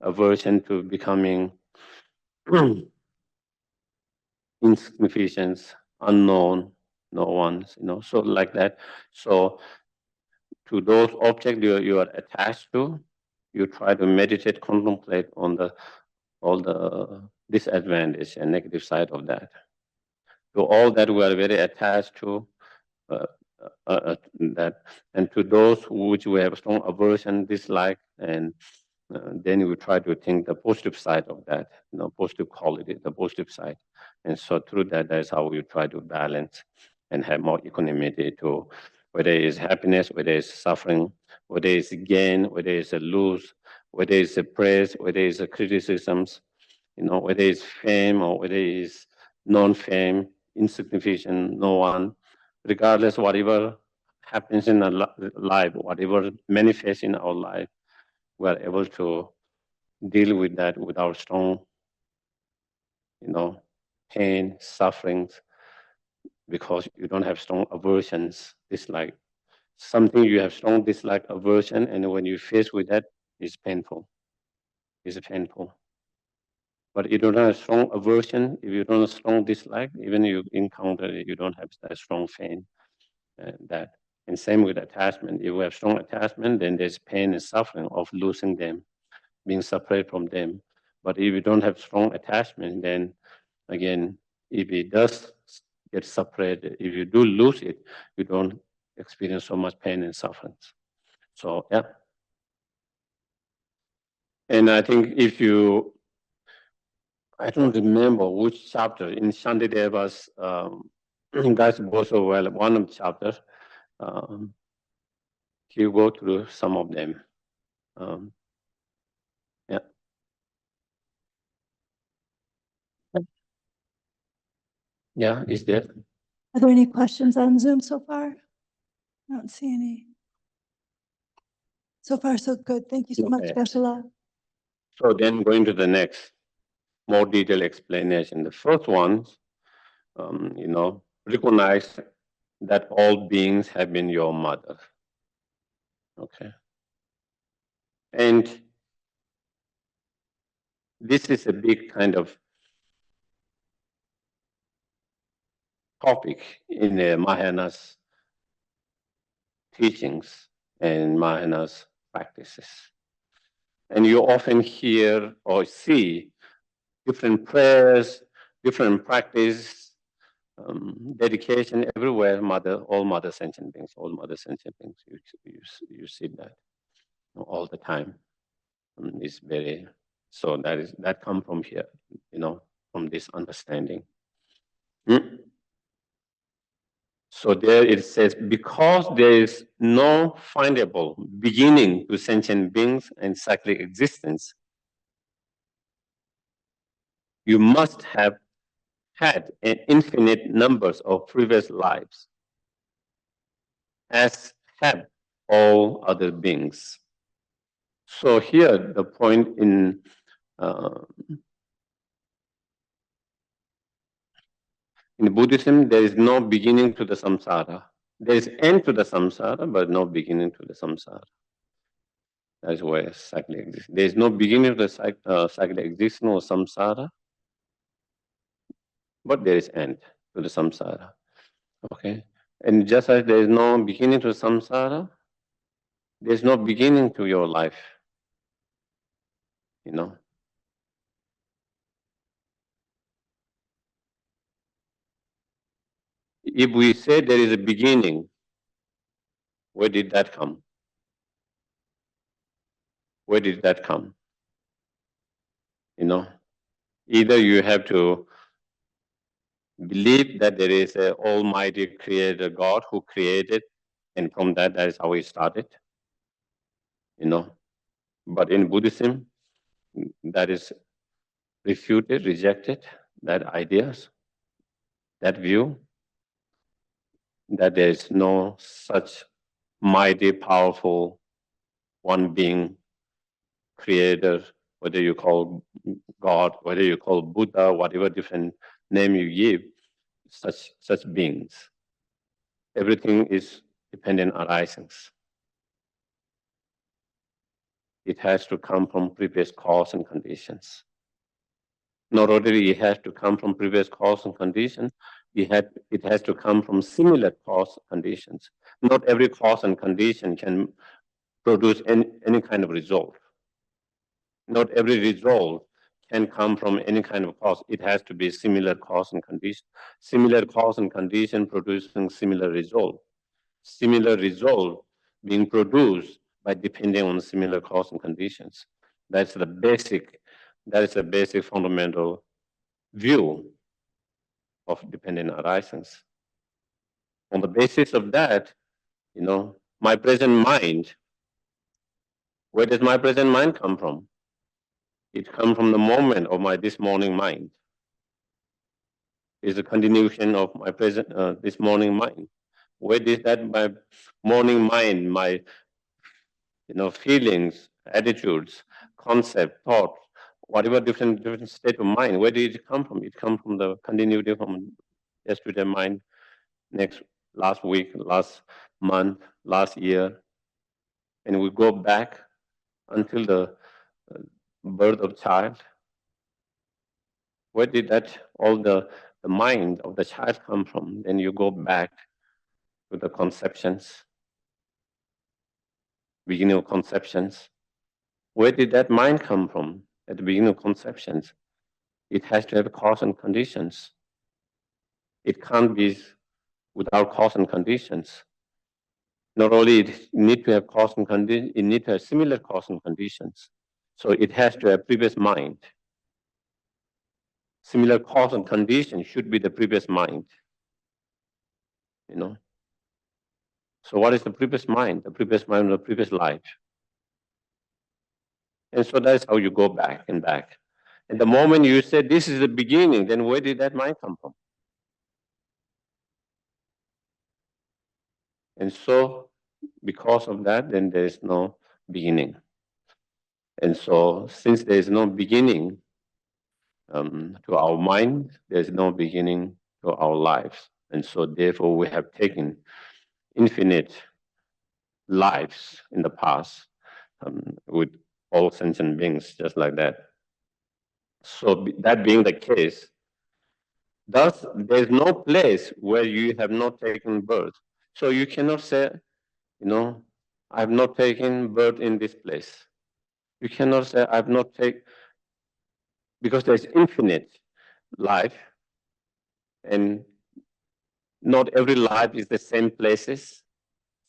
aversion to becoming insignificant, unknown, no one's, so like that. So to those objects you are attached to, you try to meditate, contemplate on all the disadvantage and negative side of that. To all that we are very attached to, that, and to those which we have strong aversion, dislike, and then you try to think the positive side of that, positive quality, the positive side. And so through that, that's how you try to balance and have more equanimity to whether it's happiness, whether it's suffering, whether it's gain, whether it's a lose, whether it's a praise, whether it's a criticisms, whether it's fame or whether it's non-fame, insignificant, no one, regardless whatever happens in our life, whatever manifests in our life, we are able to deal with that without strong, pain, sufferings, because you don't have strong aversions, dislike. Something you have strong dislike, aversion, and when you face with that, it's painful. It's painful. But if you don't have strong aversion, if you don't have strong dislike, even you encounter it, you don't have that strong pain. That. And same with attachment. If you have strong attachment, then there's pain and suffering of losing them, being separate from them. But if you don't have strong attachment, then again, if it does get separated, if you do lose it, you don't experience so much pain and suffering. So, yeah. And I think if you, I don't remember which chapter in Shantideva's guys also well, one of the chapters, you go through some of them. Yeah. Yeah, is there?
Are there any questions on Zoom so far? I don't see any. So far, so good. Thank you so much,
Okay.
Geshe.
So then going to the next, more detailed explanation. The first one, recognize that all beings have been your mother. Okay. And this is a big kind of topic in the Mahayana's teachings and Mahayana's practices. And you often hear or see different prayers, different practice, dedication everywhere. All mother sentient beings, all mother sentient beings. You see that all the time. It's very so that come from here, from this understanding. So there it says, because there is no findable beginning to sentient beings and cyclic existence, you must have had an infinite numbers of previous lives, as have all other beings. So here the point in Buddhism, there is no beginning to the samsara. There is end to the samsara, but no beginning to the samsara. That's where cycle exists. There is no beginning to the cycle existence or samsara, but there is end to the samsara. Okay? And just as there is no beginning to samsara, there is no beginning to your life. If we say there is a beginning, where did that come? Where did that come? Either you have to believe that there is an almighty creator God who created, and from that is how we started. But in Buddhism, that is refuted, rejected, that ideas, that view, that there is no such mighty, powerful one being creator, whether you call God, whether you call Buddha, whatever different name you give, such beings. Everything is dependent arisings. It has to come from previous cause and conditions. Not only it has to come from previous cause and conditions, it has to come from similar cause conditions. Not every cause and condition can produce any kind of result. Not every result can come from any kind of cause. It has to be similar cause and condition. Similar cause and condition producing similar result. Similar result being produced by depending on similar cause and conditions. That is the basic fundamental view of dependent arisings. On the basis of that, my present mind, where does my present mind come from? It comes from the moment of this morning mind. is a continuation of my present, this morning mind. Where did that my morning mind, my feelings, attitudes, concept, thoughts, whatever different state of mind, where did it come from? It comes from the continuity from yesterday mind, last week, last month, last year, and we go back until the birth of child. Where did that all the mind of the child come from? Then you go back to the conceptions, beginning of conceptions. Where did that mind come from at the beginning of conceptions? It has to have cause and conditions. It can't be without cause and conditions. Not only it need to have cause and condition, it need to have similar cause and conditions. So it has to have previous mind. Similar cause and condition should be the previous mind. So what is the previous mind? The previous mind of the previous life. And so that's how you go back and back. And the moment you say this is the beginning, then where did that mind come from? And so because of that, then there is no beginning. And so since there is no beginning to our mind, there is no beginning to our lives. And so therefore we have taken infinite lives in the past with all sentient beings, just like that. So that being the case, thus there's no place where you have not taken birth. So you cannot say, I have not taken birth in this place. You cannot say I have not taken, because there's infinite life, and not every life is the same places,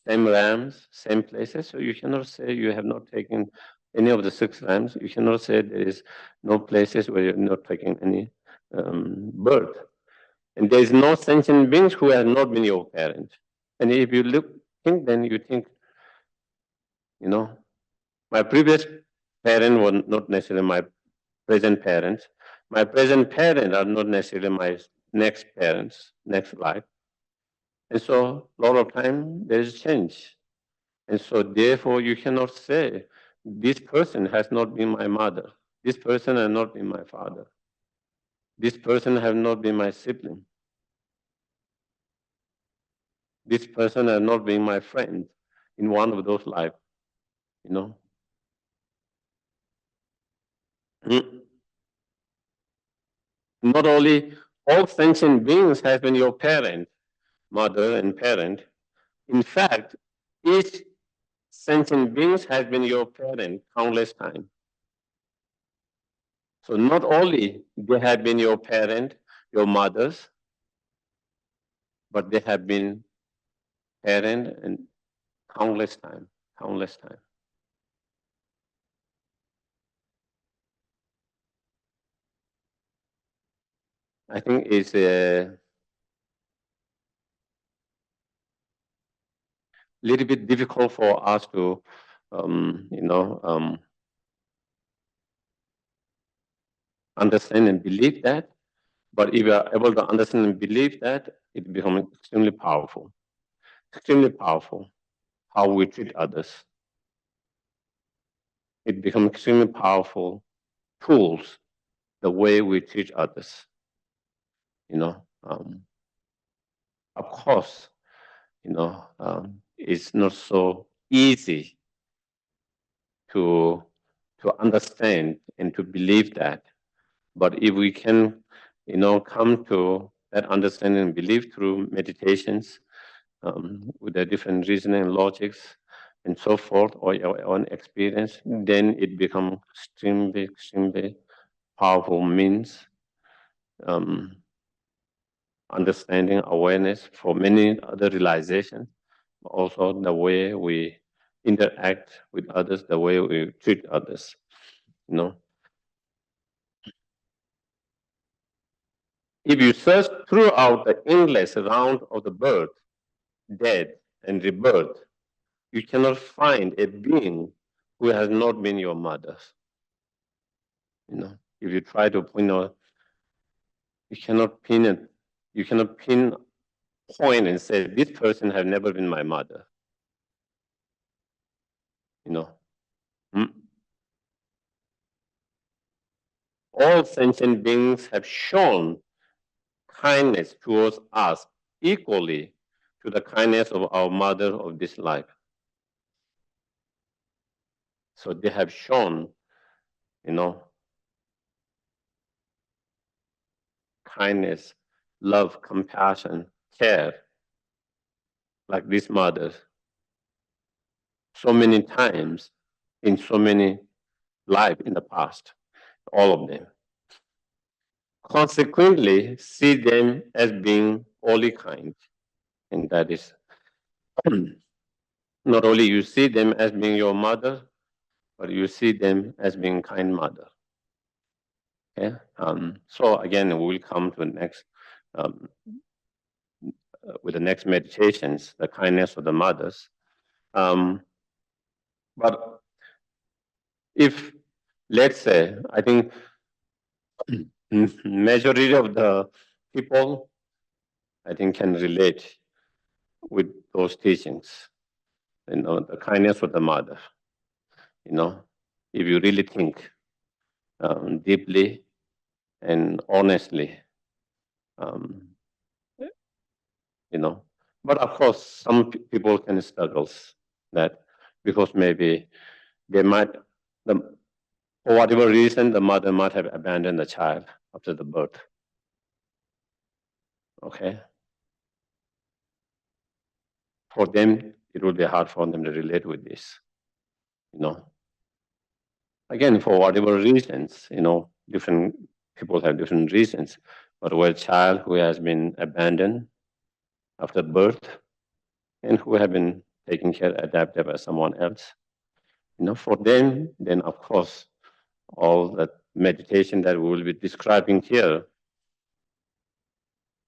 same realms, same places. So you cannot say you have not taken any of the 6 realms. You cannot say there is no places where you're not taking any birth. And there is no sentient beings who have not been your parent. And if you think, then you think, my previous parent was not necessarily my present parents. My present parents are not necessarily my next parents, next life. And so a lot of time there is change. And so therefore you cannot say, this person has not been my mother. This person has not been my father. This person has not been my sibling. This person has not been my friend in one of those lives, Not only all sentient beings have been your parent, mother and parent. In fact, each sentient beings has been your parent countless times. So not only they have been your parent, your mothers, but they have been parent and countless time. I think it's a little bit difficult for us to, understand and believe that. But if we are able to understand and believe that, it becomes extremely powerful. Extremely powerful how we treat others. It becomes extremely powerful tools, the way we treat others. Of course, it's not so easy to understand and to believe that. But if we can, come to that understanding and belief through meditations, with the different reasoning and logics and so forth, or your own experience, then it becomes extremely powerful means, understanding, awareness for many other realizations, also the way we interact with others, the way we treat others, If you search throughout the endless round of the birth, death, and rebirth, you cannot find a being who has not been your mother. If you try to, you cannot pin you cannot pinpoint and say, this person has never been my mother. You know, all sentient beings have shown kindness towards us equally to the kindness of our mother of this life. So they have shown, you know, kindness, love, compassion, care, like this mother, so many times in so many lives in the past, all of them. Consequently, see them as being wholly kind. And that is not only you see them as being your mother, but you see them as being kind mother. Okay? So again, we will come to the next, with the next meditations, the kindness of the mothers. But if, let's say, I think majority of the people, I think, can relate with those teachings, you know, the kindness of the mother. You know, if you really think deeply and honestly, you know. But of course, some people can struggle that because maybe they might, for whatever reason, the mother might have abandoned the child after the birth. Okay. For them, it will be hard for them to relate with this, you know. Again, for whatever reasons, you know, different people have different reasons. But a child who has been abandoned after birth and who have been taken care, adapted by someone else, you know, for them, then of course, all that meditation that we will be describing here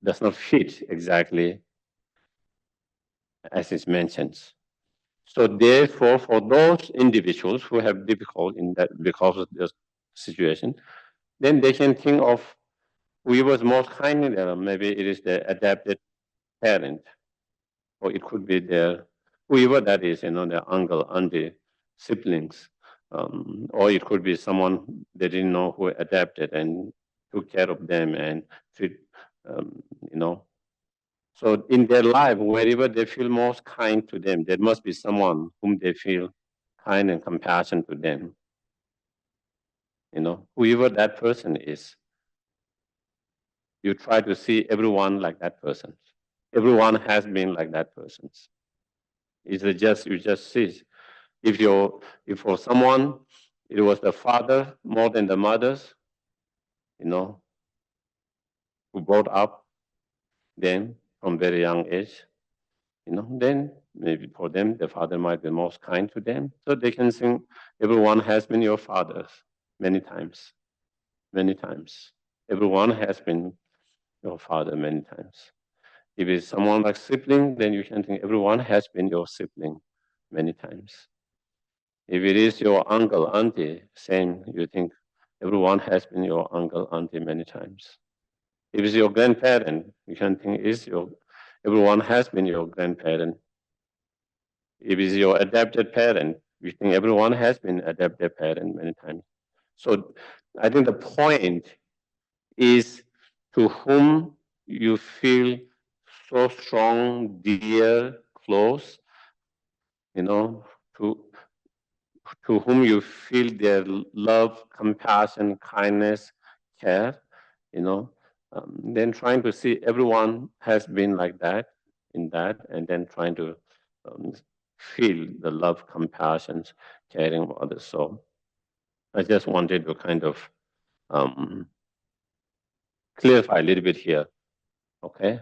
does not fit exactly as it mentions. So therefore, for those individuals who have difficult in that because of this situation, then they can think of whoever most kind to them. Maybe it is the adapted parent, or it could be their whoever that is, you know, their uncle, auntie, siblings, or it could be someone they didn't know who adapted and took care of them and treat, you know. So in their life, wherever they feel most kind to them, there must be someone whom they feel kind and compassion to them. You know, whoever that person is, you try to see everyone like that person. Everyone has been like that person. It's just you just see. If for someone it was the father more than the mothers, you know, who brought up them from very young age, you know, then maybe for them the father might be most kind to them. So they can sing, everyone has been your father many times, many times. Everyone has been your father many times. If it's someone like sibling, then you can think everyone has been your sibling many times. If it is your uncle, auntie, same, you think everyone has been your uncle, auntie many times. If it's your grandparent, you can think everyone has been your grandparent. If it's your adopted parent, you think everyone has been adopted parent many times. So I think the point is to whom you feel so strong, dear, close, you know, to whom you feel their love, compassion, kindness, care, you know, then trying to see everyone has been like that, in that, and then trying to feel the love, compassion, caring of others. So I just wanted to kind of clarify a little bit here, okay?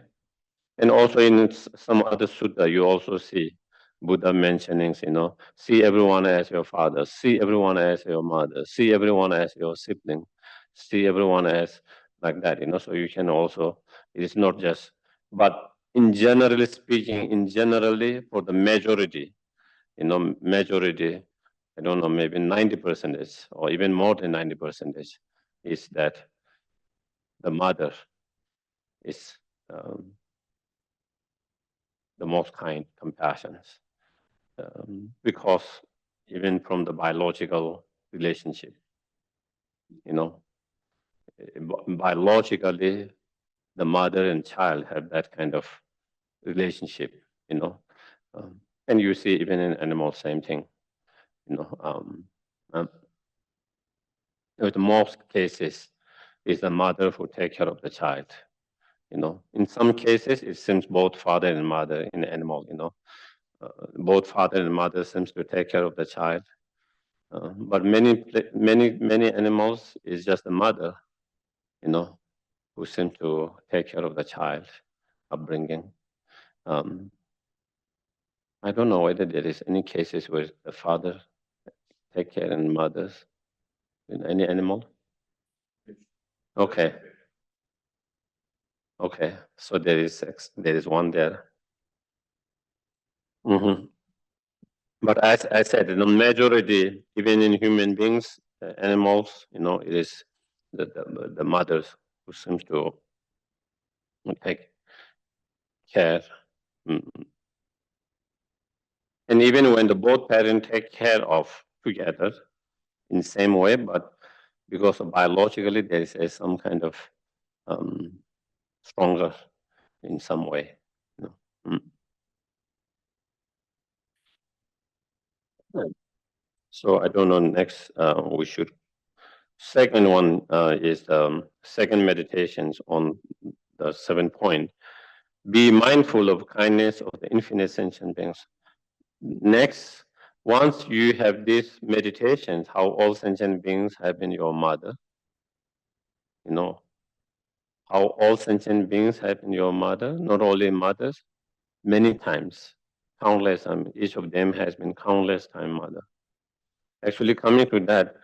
And also in some other sutta, you also see Buddha mentioning, you know, see everyone as your father, see everyone as your mother, see everyone as your sibling, see everyone as like that, you know. So you can also, it is not just, but in generally speaking, in generally for the majority, you know, majority, I don't know, maybe 90% or even more than 90% is that the mother is the most kind compassions, because even from the biological relationship, biologically, the mother and child have that kind of relationship, and you see even in animals, same thing, in most cases, it's the mother who take care of the child. In some cases, it seems both father and mother in animal. Both father and mother seems to take care of the child, but many animals is just the mother, who seem to take care of the child upbringing. I don't know whether there is any cases where the father take care and mothers in any animal. Okay. Okay, so there is one there. But as I said, the majority, even in human beings, animals, it is the mothers who seems to take care. And even when the both parents take care of together in the same way, but because of biologically there is some kind of stronger in some way. So I don't know. Next, we should. Second one is second meditations on the 7 point. Be mindful of kindness of the infinite sentient beings. Next, once you have these meditations, how all sentient beings have been your mother. How all sentient beings have been your mother, not only mothers, many times, countless. Each of them has been countless time mother. Actually, coming to that,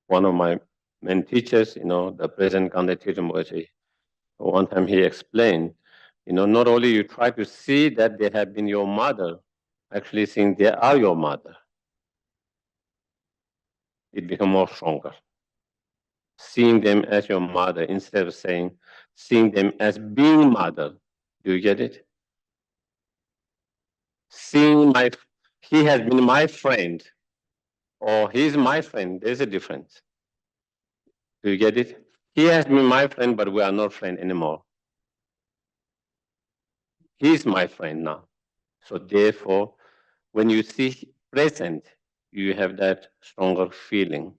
one of my main teachers, the present Gandhi Tirumuchi, one time he explained, not only you try to see that they have been your mother, actually seeing they are your mother, it becomes more stronger. Seeing them as your mother instead of seeing them as being mother. Do you get it? He has been my friend, or he's my friend, there's a difference. Do you get it? He has been my friend, but we are not friends anymore. He's my friend now. So therefore, when you see present, you have that stronger feeling,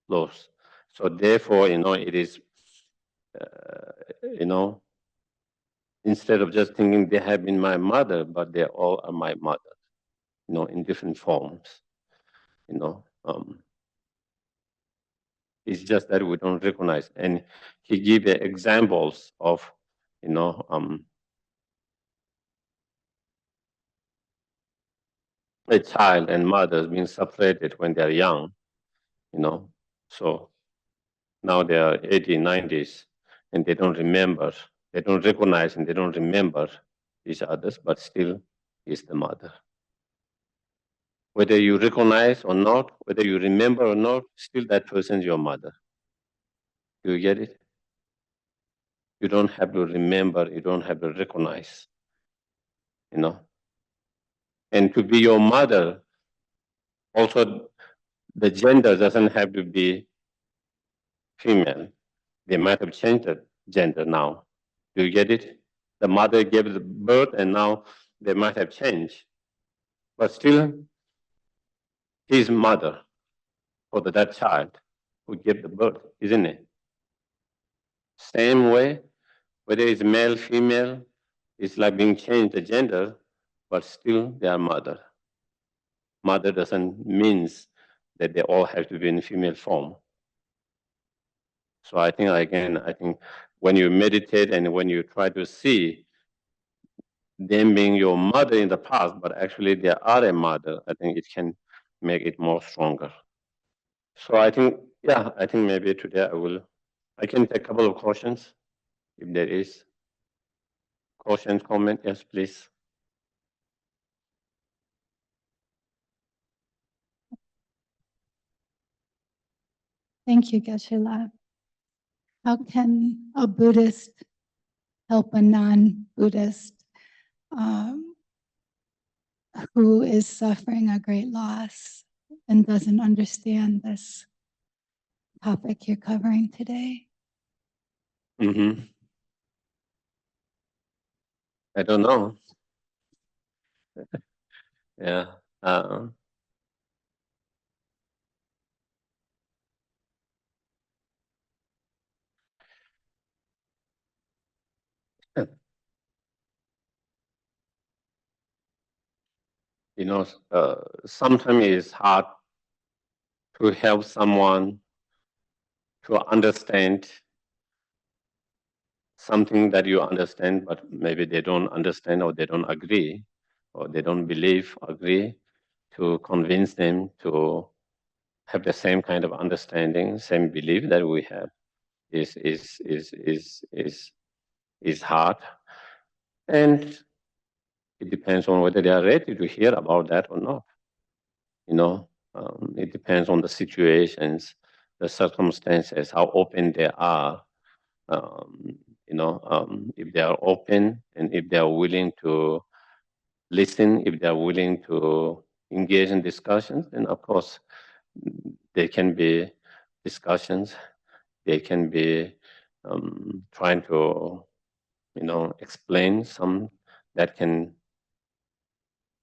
close. So therefore, it is, instead of just thinking they have been my mother, but they all are my mother, in different forms, it's just that we don't recognize. And he gave examples of, a child and mothers being separated when they're young, so now they are 80s, 90s, and they don't remember, they don't recognize and they don't remember each others, but still is the mother. Whether you recognize or not, whether you remember or not, still that person is your mother. Do you get it? You don't have to remember, you don't have to recognize, And to be your mother, also the gender doesn't have to be female. They might have changed the gender now. Do you get it? The mother gave the birth and now they might have changed. But still, his mother for that child who gave the birth, isn't it? Same way, whether it's male, female, it's like being changed the gender, but still they are mother. Mother doesn't mean that they all have to be in female form. So I think, again, when you meditate and when you try to see them being your mother in the past, but actually they are a mother, I think it can make it more stronger. So I think maybe today I can take a couple of questions if there is. Questions, comment, yes, please.
Thank you, Geshe-la. How can a Buddhist help a non-Buddhist who is suffering a great loss and doesn't understand this topic you're covering today?
Mm-hmm. I don't know. Yeah. You know, sometimes it's hard to help someone to understand something that you understand, but maybe they don't understand or they don't agree or they don't believe, agree, to convince them to have the same kind of understanding, same belief that we have is hard. And it depends on whether they are ready to hear about that or not. You know, it depends on the situations, the circumstances, how open they are. If they are open and if they are willing to listen, if they are willing to engage in discussions, then of course there can be discussions. They can be trying to, explain some that can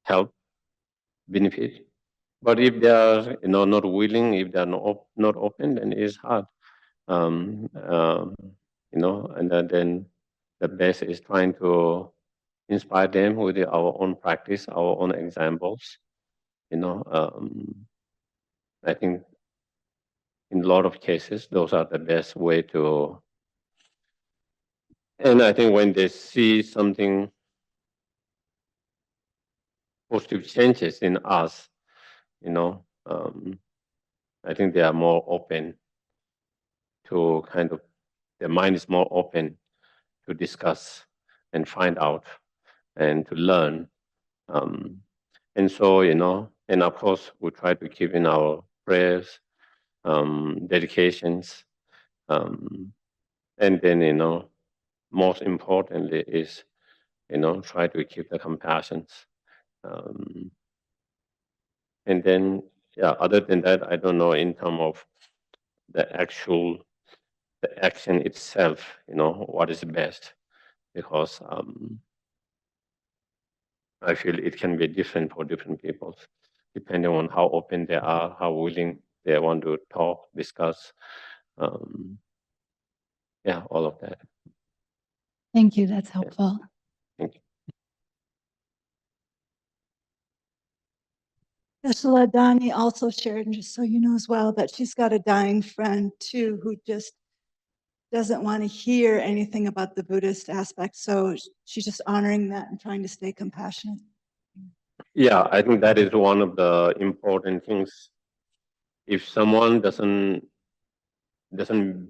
help benefit. But if they are, not willing, if they are not open, then it is hard. Um, um, and then the best is trying to inspire them with our own practice, our own examples. I think in a lot of cases, those are the best way to. And I think when they see something positive changes in us, I think they are more open to their mind is more open to discuss and find out and to learn. And so, and of course, we try to keep in our prayers, dedications, and then, most importantly is, try to keep the compassions. And then, yeah, other than that, I don't know in terms of the action itself, what is best, because I feel it can be different for different people, depending on how open they are, how willing they want to talk, discuss. Yeah, all of that.
Thank you, that's helpful.
Thank you.
Ursula Dani also shared, and just so you know as well, that she's got a dying friend too who just doesn't want to hear anything about the Buddhist aspect. So she's just honoring that and trying to stay compassionate.
Yeah, I think that is one of the important things. If someone doesn't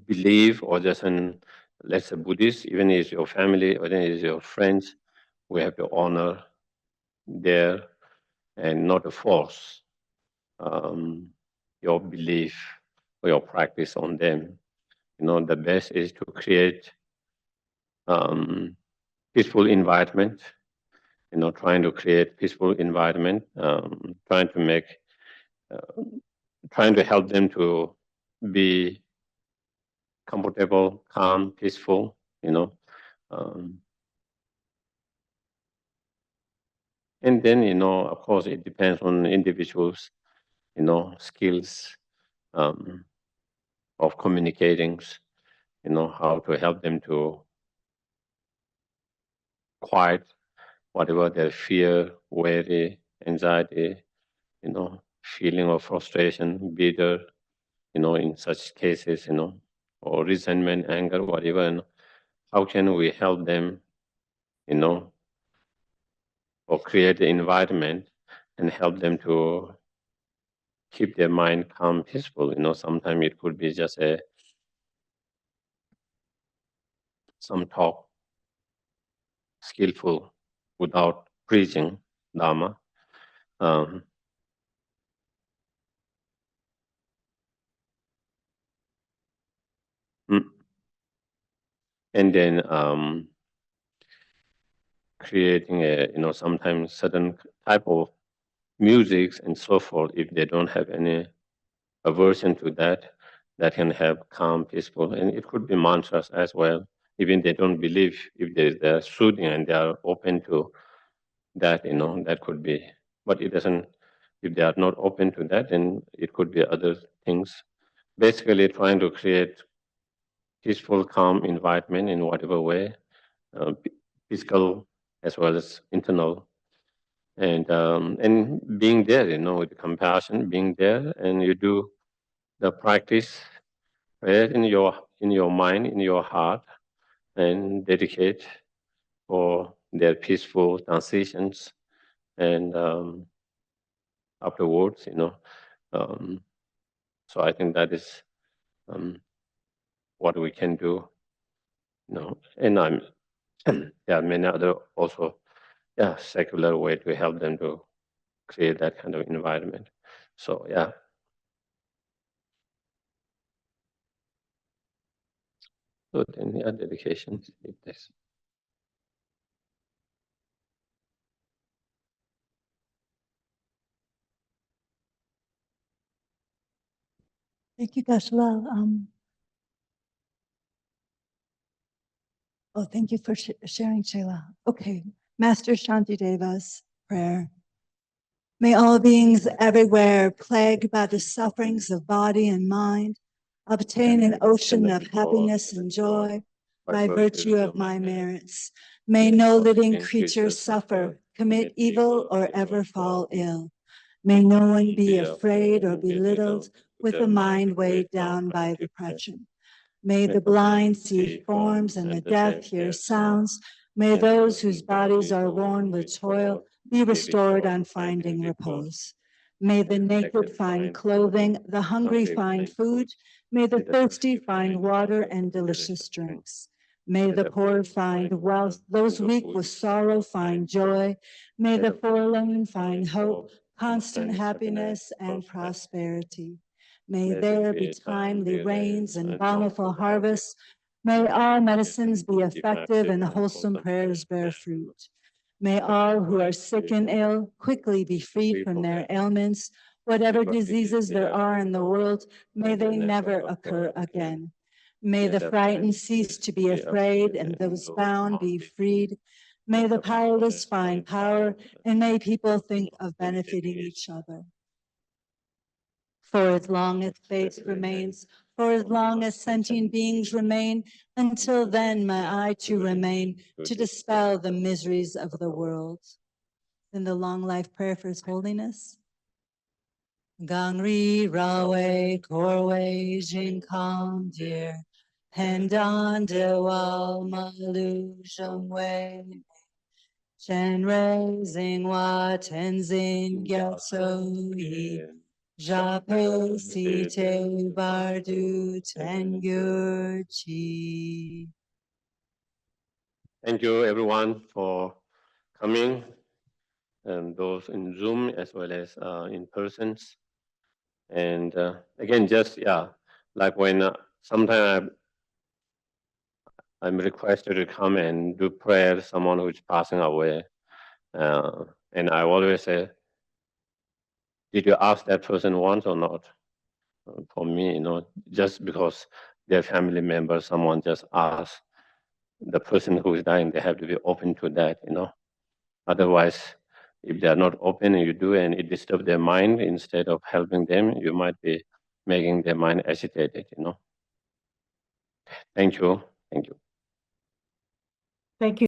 believe or doesn't, let's say Buddhist, even if it's your family or even if it's your friends, we have to honor their and not force your belief or your practice on them. The best is to create peaceful environment. Trying to create peaceful environment, trying to help them to be comfortable, calm, peaceful. And then, of course, it depends on individuals, skills of communicating, how to help them to quiet whatever their fear, worry, anxiety, feeling of frustration, bitter, in such cases, or resentment, anger, whatever. And how can we help them, or create the environment and help them to keep their mind calm, peaceful? Sometimes it could be just some talk, skillful, without preaching Dharma. Um, and then creating a, sometimes certain type of musics and so forth, if they don't have any aversion to that, that can have calm, peaceful, and it could be mantras as well. Even they don't believe, if they're soothing and they are open to that, that could be. But it doesn't. If they are not open to that, then it could be other things. Basically, trying to create peaceful, calm environment in whatever way, physical as well as internal, and being there, with compassion, being there, and you do the practice prayer in your mind, in your heart, and dedicate for their peaceful transitions, and afterwards, Um, so I think that is what we can do, And there are many other also, secular way to help them to create that kind of environment. So yeah. So then, dedication. If there's
Thank you, Geshe. Thank you for sharing, Sheila. Okay, Master Shantideva's prayer. May all beings everywhere plagued by the sufferings of body and mind obtain an ocean of happiness and joy by virtue of my merits. May no living creature suffer, commit evil, or ever fall ill. May no one be afraid or belittled with a mind weighed down by depression. May the blind see forms and the deaf hear sounds. May those whose bodies are worn with toil be restored on finding repose. May the naked find clothing, the hungry find food. May the thirsty find water and delicious drinks. May the poor find wealth, those weak with sorrow find joy. May the forlorn find hope, constant happiness, and prosperity. May there be timely rains and bountiful harvests. May all medicines be effective and wholesome prayers bear fruit. May all who are sick and ill quickly be freed from their ailments. Whatever diseases there are in the world, may they never occur again. May the frightened cease to be afraid and those bound be freed. May the powerless find power, and may people think of benefiting each other. For as long as faith remains, for as long as sentient beings remain, until then may I too remain to dispel the miseries of the world. In the long life prayer for His Holiness. Gangri Rawe Korwe Jinkam Dear Pendan Dewal Malu Jangwe Shenre Zingwa Tenzin Gyatso Yi Jape Site Bardu Tengyur Chi.
Thank you everyone for coming, and those in Zoom as well as in persons. And again, just like when sometimes I'm requested to come and do prayer, someone who's passing away, and I always say, did you ask that person once or not? For me, just because their family member, someone just asked the person who is dying, they have to be open to that, Otherwise, if they are not open and you do, and it disturbs their mind, instead of helping them, you might be making their mind agitated, Thank you. Thank you.
Thank you.